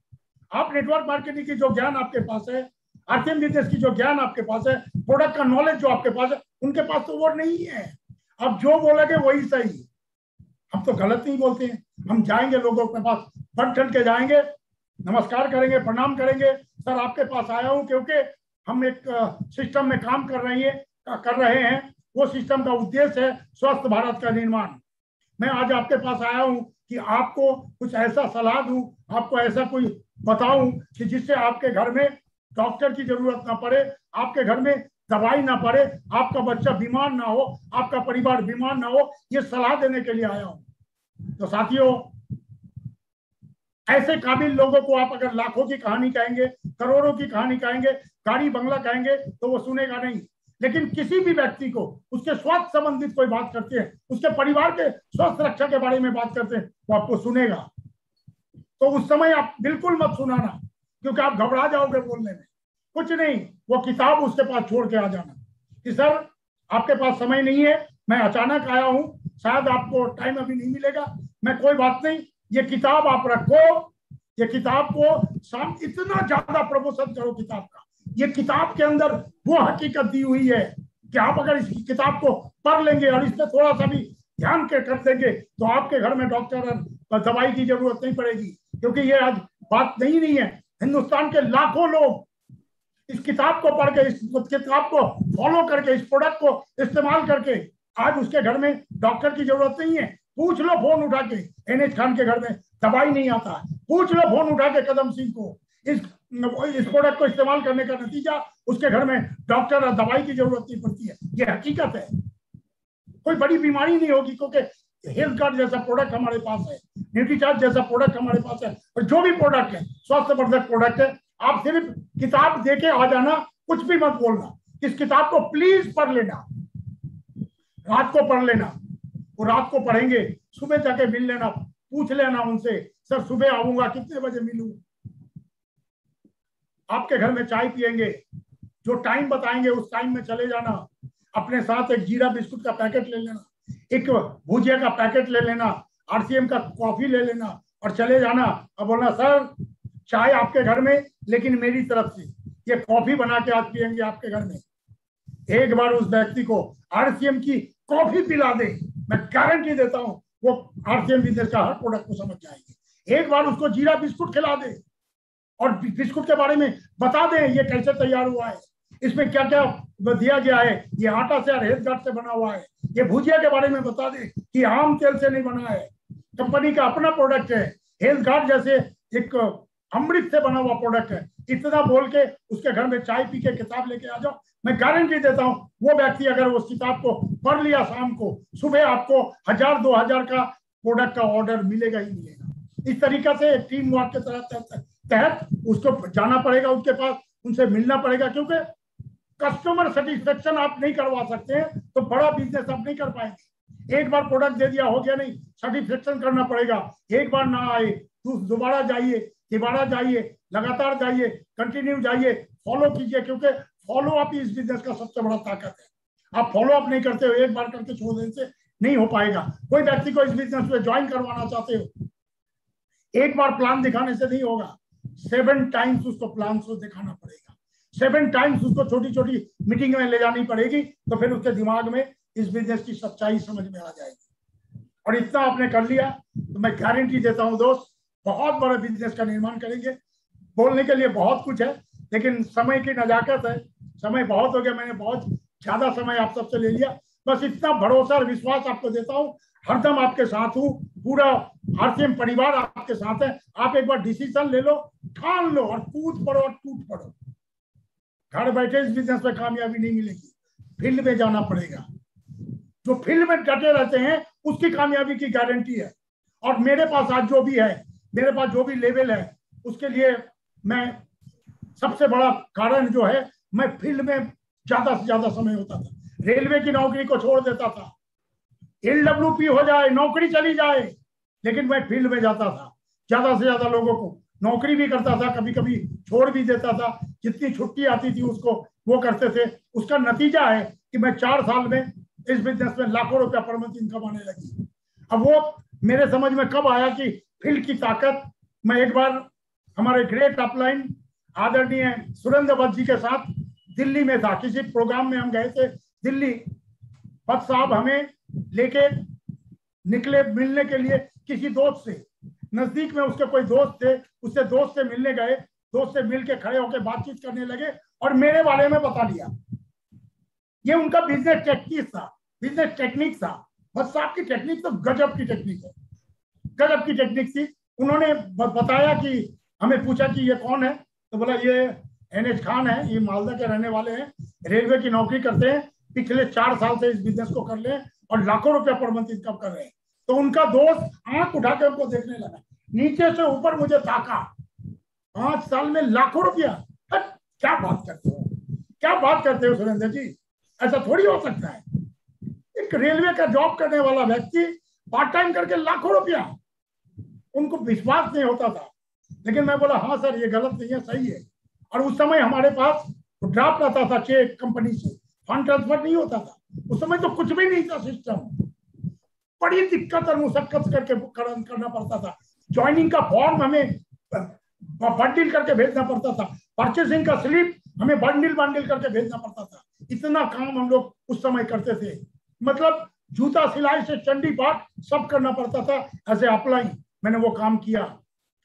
आप नेटवर्क मार्केटिंग की जो ज्ञान आपके पास है, आरसीएम बिजनेस की जो ज्ञान आपके पास है, प्रोडक्ट का नॉलेज जो आपके पास है, उनके पास तो वो नहीं है। अब जो बोलेंगे वही सही। हम तो गलत नहीं बोलते हैं, हम जाएंगे लोगों के पास, बढ़ चढ़ के जाएंगे, नमस्कार करेंगे, प्रणाम करेंगे, सर आपके पास आया हूं क्योंकि हम एक सिस्टम में काम कर रहे हैं। वो सिस्टम का उद्देश्य है स्वस्थ भारत का निर्माण। मैं आज आपके पास आया हूं कि आपको कुछ ऐसा सलाह दूं, आपको ऐसा कोई बताऊं कि जिससे आपके घर में डॉक्टर की जरूरत ना पड़े, आपके घर में दवाई ना पड़े, आपका बच्चा बीमार ना हो, आपका परिवार बीमार ना हो। ये सलाह देने के लिए आया हूं। तो साथियों, ऐसे काबिल लोगों को आप अगर लाखों की कहानी कहेंगे, करोड़ों की कहानी कहेंगे, गाड़ी बंगला कहेंगे, तो वो सुनेगा नहीं। लेकिन किसी भी व्यक्ति को उसके स्वास्थ्य संबंधित कोई बात करते हैं, उसके परिवार के स्वास्थ्य रक्षा के बारे में बात करते हैं, तो आपको सुनेगा। तो उस समय आप बिल्कुल मत सुनाना, क्योंकि आप घबरा जाओगे बोलने में। कुछ नहीं, वो किताब उसके पास छोड़ के आ जाना कि सर आपके पास समय नहीं है, मैं अचानक आया हूं, शायद आपको टाइम अभी नहीं मिलेगा। मैं कोई बात नहीं, ये किताब आप रखो, ये किताब को शाम इतना ज्यादा प्रमोशन करो किताब का, ये किताब के अंदर वो हकीकत दी हुई है कि आप अगर इस किताब को पढ़ लेंगे और इस पर थोड़ा सा भी ध्यान के कर देंगे तो आपके घर में डॉक्टर और दवाई की जरूरत नहीं पड़ेगी। क्योंकि ये आज बात नहीं है, हिंदुस्तान के लाखों लोग इस किताब को पढ़ के, इस किताब को फॉलो करके, इस प्रोडक्ट को इस्तेमाल करके आज उसके घर में डॉक्टर की जरूरत नहीं है। पूछ लो फोन उठा के, एनएच खान के घर में दवाई नहीं आता। पूछ लो फोन उठा के कदम सिंह को, इस प्रोडक्ट को इस्तेमाल करने का नतीजा उसके घर में डॉक्टर और दवाई की जरूरत नहीं पड़ती है। ये हकीकत है। कोई बड़ी बीमारी नहीं होगी क्योंकि हेल्थ कार्ड जैसा प्रोडक्ट हमारे पास है, न्यूट्रीचार्ज जैसा प्रोडक्ट हमारे पास है, और जो भी प्रोडक्ट है स्वास्थ्यवर्धक प्रोडक्ट है। आप सिर्फ किताब देके आ जाना, कुछ भी मत बोलना। इस किताब को प्लीज पढ़ लेना, रात को पढ़ लेना। वो रात को पढ़ेंगे, सुबह जाके मिल लेना, पूछ लेना उनसे, सर सुबह आऊंगा, कितने बजे मिलूं। आपके घर में चाय पियेंगे, जो टाइम बताएंगे उस टाइम में चले जाना। अपने साथ एक जीरा बिस्कुट का पैकेट ले लेना, एक भुजिया का पैकेट ले लेना, आरसीएम का कॉफी ले लेना और चले जाना और बोलना सर चाय आपके घर में, लेकिन मेरी तरफ से ये कॉफी बना के आज पियेंगे आपके घर में। एक बार उस व्यक्ति को आरसीएम की कॉफी पिला दे, मैं गारंटी देता हूं वो आरसीएम बिजनेस का हर प्रोडक्ट को समझ जाएंगे। एक बार उसको जीरा बिस्कुट खिला दे और बिस्कुट के बारे में बता दें ये कैसे तैयार हुआ है, इसमें क्या क्या दिया गया है, ये आटा से और हेल्थ कार्ड से बना हुआ है। ये भुजिया के बारे में बता दें कि आम तेल से नहीं बना है, कंपनी का अपना प्रोडक्ट है, हेल्थ कार्ड जैसे एक अमृत से बना हुआ प्रोडक्ट है। इतना बोल के उसके घर में चाय पी के किताब लेके आ जाओ। मैं गारंटी देता हूं वो व्यक्ति अगर उस किताब को पढ़ लिया शाम को, सुबह आपको 1000-2000 का प्रोडक्ट का ऑर्डर मिलेगा ही मिलेगा। इस तरीका से टीम वर्क के तहत उसको जाना पड़ेगा, उसके पास उनसे मिलना पड़ेगा। क्योंकि कस्टमर सेटिस्फेक्शन आप नहीं करवा सकते हैं तो बड़ा बिजनेस आप नहीं कर पाएंगे। एक बार प्रोडक्ट दे दिया हो गया नहीं, सेटिस्फेक्शन करना पड़ेगा। एक बार ना आए तो दोबारा जाइए, तिबारा जाइए, लगातार जाइए, कंटिन्यू जाइए, फॉलो कीजिए। क्योंकि फॉलो अप इस बिजनेस का सबसे बड़ा ताकत है। आप फॉलो अप नहीं करते हो, एक बार करके छोड़ देने से नहीं हो पाएगा। कोई व्यक्ति को इस बिजनेस में ज्वाइन करवाना चाहते हो, एक बार प्लान दिखाने से नहीं होगा, 7 टाइम्स उसको प्लान को दिखाना पड़ेगा। 7 टाइम्स उसको छोटी छोटी मीटिंग में ले जानी पड़ेगी, तो फिर उसके दिमाग में इस बिजनेस की सच्चाई समझ में आ जाएगी। और इतना आपने कर लिया तो मैं गारंटी देता हूं दोस्त, बहुत बड़े बिजनेस का निर्माण करेंगे। बोलने के लिए बहुत कुछ है, लेकिन समय की नजाकत है, समय बहुत हो गया, मैंने बहुत ज्यादा समय आप सबसे ले लिया। बस इतना भरोसा और विश्वास आपको देता हूँ, हरदम आपके साथ हूँ, पूरा आरसीएम परिवार आपके साथ है। आप एक बार डिसीजन ले लो, ठान लो और कूद पड़ो और टूट पड़ो। घर बैठे इस बिजनेस में कामयाबी नहीं मिलेगी, फील्ड में जाना पड़ेगा। जो फील्ड में डटे रहते हैं उसकी कामयाबी की गारंटी है। और मेरे पास आज जो भी है, मेरे पास जो भी लेवल है, उसके लिए मैं सबसे बड़ा कारण जो है, मैं फील्ड में ज्यादा से ज्यादा समय होता था। रेलवे की नौकरी को छोड़ देता था, LWP हो जाए, नौकरी चली जाए, लेकिन मैं फील्ड में जाता था। ज्यादा से ज्यादा लोगों को नौकरी भी करता था, कभी कभी छोड़ भी देता था। जितनी छुट्टी आती थी उसको वो करते थे। उसका नतीजा है कि मैं 4 साल में इस बिजनेस में लाखों रुपया पर मंथ इनकम आने लगी। अब वो मेरे समझ में कब आया कि फील्ड की ताकत। मैं एक बार हमारे ग्रेट अपलाइन आदरणीय सुरेंद्र भट्ट जी के साथ दिल्ली में था, किसी प्रोग्राम में हम गए थे दिल्ली। भट्ट साहब हमें लेके निकले मिलने के लिए किसी दोस्त से, नजदीक में उसके कोई दोस्त थे, उससे दोस्त से मिलने गए। दोस्त से मिल के खड़े होकर बातचीत करने लगे और मेरे बारे में बता दिया। ये उनका बिजनेस टेक्निक था, बिजनेस टेक्निक था। भट्ट साहब की टेक्निक तो गजब की टेक्निक है, गजब की टेक्निक थी। उन्होंने बताया कि हमें पूछा कि ये कौन है, तो बोला ये एनएच खान है, ये मालदा के रहने वाले हैं, रेलवे की नौकरी करते हैं, पिछले 4 साल से इस बिजनेस को कर ले और लाखों रुपया पर मंथ इनकम कर रहे हैं। तो उनका दोस्त आंख उठा के उनको देखने लगा, नीचे से ऊपर मुझे ताका। 5 साल में लाखों रुपया, क्या बात करते हो, क्या बात करते हो सुरेंद्र जी, ऐसा थोड़ी हो सकता है। एक रेलवे का जॉब करने वाला व्यक्ति पार्ट टाइम करके लाखों रुपया, उनको विश्वास नहीं होता था। लेकिन मैं बोला हाँ सर ये गलत नहीं है, सही है। और उस समय हमारे पास ड्राफ्ट आता था चेक कंपनी से, फंड ट्रांसफर नहीं होता था उस समय, तो कुछ भी नहीं था सिस्टम। बड़ी दिक्कत और मुशक्कत करके करना पड़ता था। ज्वाइनिंग का फॉर्म हमें बंडल करके भेजना पड़ता था, परचेसिंग का स्लिप हमें बंडल बंडल करके भेजना पड़ता था। इतना काम हम लोग उस समय करते थे, मतलब जूता सिलाई से चंडी पाठ सब करना पड़ता था ऐसे अप्लाई। मैंने वो काम किया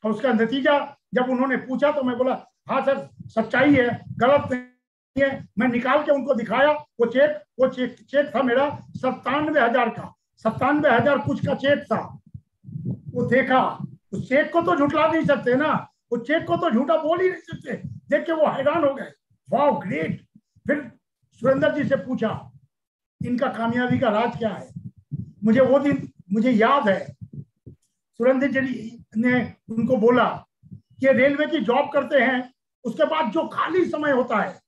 और उसका नतीजा जब उन्होंने पूछा तो मैं बोला हाँ सर सच्चाई है, गलत नहीं है। मैं निकाल के उनको दिखाया वो चेक था मेरा 97,000 का, 97,000 कुछ का चेक था। वो देखा, उस चेक को तो झुठला नहीं सकते ना, वो चेक को तो झूठा बोल ही नहीं सकते। देख के वो हैरान हो गए, वाह ग्रेट। फिर सुरेंद्र जी से पूछा इनका कामयाबी का राज क्या है। मुझे वो दिन मुझे याद है, सुरेंद्र जी ने उनको बोला कि रेलवे की जॉब करते हैं, उसके बाद जो खाली समय होता है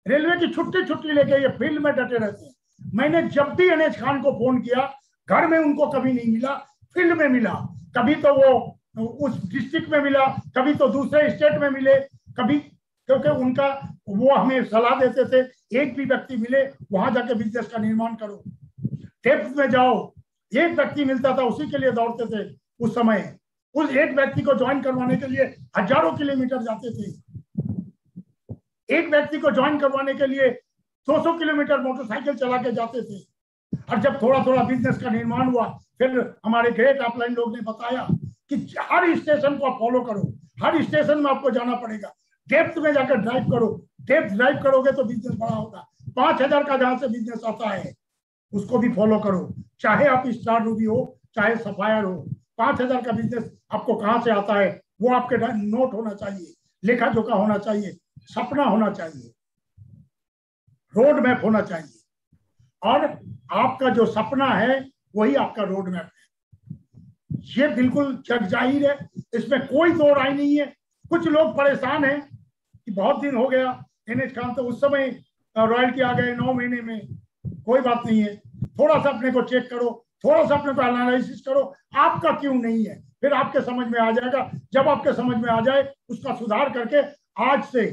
रेलवे की छुट्टी लेके ये फील्ड में डटे रहते हैं। मैंने जब भी एनएच खान को फोन किया, घर में उनको कभी नहीं मिला, फील्ड में मिला। कभी तो वो उस डिस्ट्रिक्ट में मिला, कभी तो दूसरे स्टेट में मिले, कभी क्योंकि उनका वो हमें सलाह देते थे एक भी व्यक्ति मिले वहां जाके बिजनेस का निर्माण करो, डेप्थ में जाओ। एक व्यक्ति मिलता था उसी के लिए दौड़ते थे उस समय। उस एक व्यक्ति को ज्वाइन करवाने के लिए हजारों किलोमीटर जाते थे। एक व्यक्ति को ज्वाइन करवाने के लिए 200 किलोमीटर मोटरसाइकिल चला के जाते थे। और जब थोड़ा थोड़ा बिजनेस का निर्माण हुआ, फिर हमारे ग्रेट अपलाइन लोग ने बताया कि हर स्टेशन को आप फॉलो करो, हर स्टेशन में आपको जाना पड़ेगा, डेप्थ में जाकर ड्राइव करो। डेप्थ ड्राइव करोगे तो बिजनेस बड़ा होगा। 5,000 का जहां से बिजनेस आता है उसको भी फॉलो करो, चाहे आप स्टार रूबी हो चाहे सफायर हो। 5,000 का बिजनेस आपको कहां से आता है वो आपके नोट होना चाहिए, लेखा जोखा होना चाहिए, सपना होना चाहिए, रोड मैप होना चाहिए। और आपका जो सपना है वही आपका रोड मैप है, ये बिल्कुल जग जाहिर है, इसमें कोई दो राय नहीं है। कुछ लोग परेशान हैं कि बहुत दिन हो गया एनएच खान, तो उस समय रॉयल्टी आ गए 9 महीने में। कोई बात नहीं है, थोड़ा सा अपने को चेक करो, थोड़ा सा अपने को एनालिसिस करो, आपका क्यों नहीं है, फिर आपके समझ में आ जाएगा। जब आपके समझ में आ जाए उसका सुधार करके आज से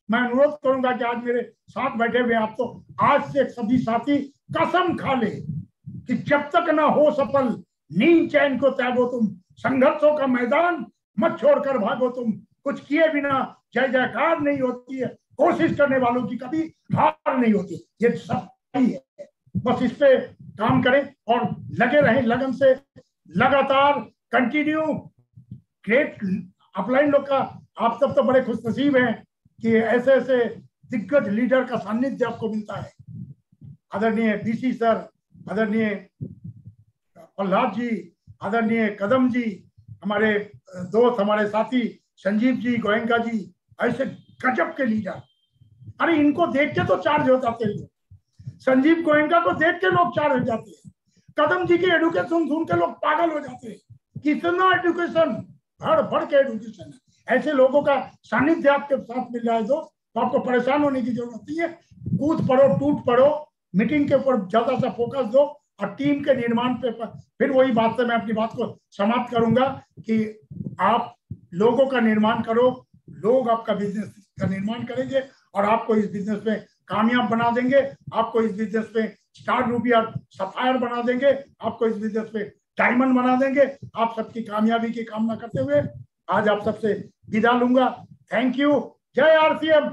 मैं अनुरोध करूंगा कि आज मेरे साथ बैठे हुए आप तो आज से सभी साथी कसम खा ले कि जब तक ना हो सफल नींद चैन को त्यागो तुम, संघर्षों का मैदान मत छोड़कर भागो तुम, कुछ किए बिना जय जयकार नहीं होती है, कोशिश करने वालों की कभी हार नहीं होती। ये सब ही है, बस इस पे काम करें और लगे रहें लगन से, लगातार कंटिन्यू। ग्रेट अपलाइन लोग का आप सब तो बड़े खुशनसीब हैं कि ऐसे ऐसे दिग्गज लीडर का सानिध्य आपको मिलता है। आदरणीय बीसी सर, आदरणीय प्रहलाद जी, आदरणीय कदम जी, हमारे दोस्त, हमारे साथी संजीव जी, गोयनका जी, ऐसे गजब के लीडर। अरे इनको देख के तो चार्ज हो जाते हैं लोग, संजीव गोयनका को देख के लोग चार्ज हो जाते हैं, कदम जी की एडुकेशन सुन के लोग पागल हो जाते हैं। कितना एडुकेशन, भर भर के एडुकेशन है। ऐसे लोगों का सानिध्य आपके साथ मिल जाए तो आपको परेशान होने की जरूरत नहीं है। कूद पड़ो, टूट पड़ो, मीटिंग के ऊपर ज्यादा सा फोकस दो और टीम के निर्माण पे। फिर वही बात से मैं अपनी बात को समाप्त करूंगा कि आप लोगों का निर्माण करो, लोग आपका बिजनेस का निर्माण करेंगे और आपको इस बिजनेस में कामयाब बना देंगे, आपको इस बिजनेस में स्टार रूबी और सफायर बना देंगे, आपको इस बिजनेस में डायमंड बना देंगे। आप सबकी कामयाबी की कामना करते हुए आज आप सबसे विदा लूंगा। Thank you. जय आरसीएम।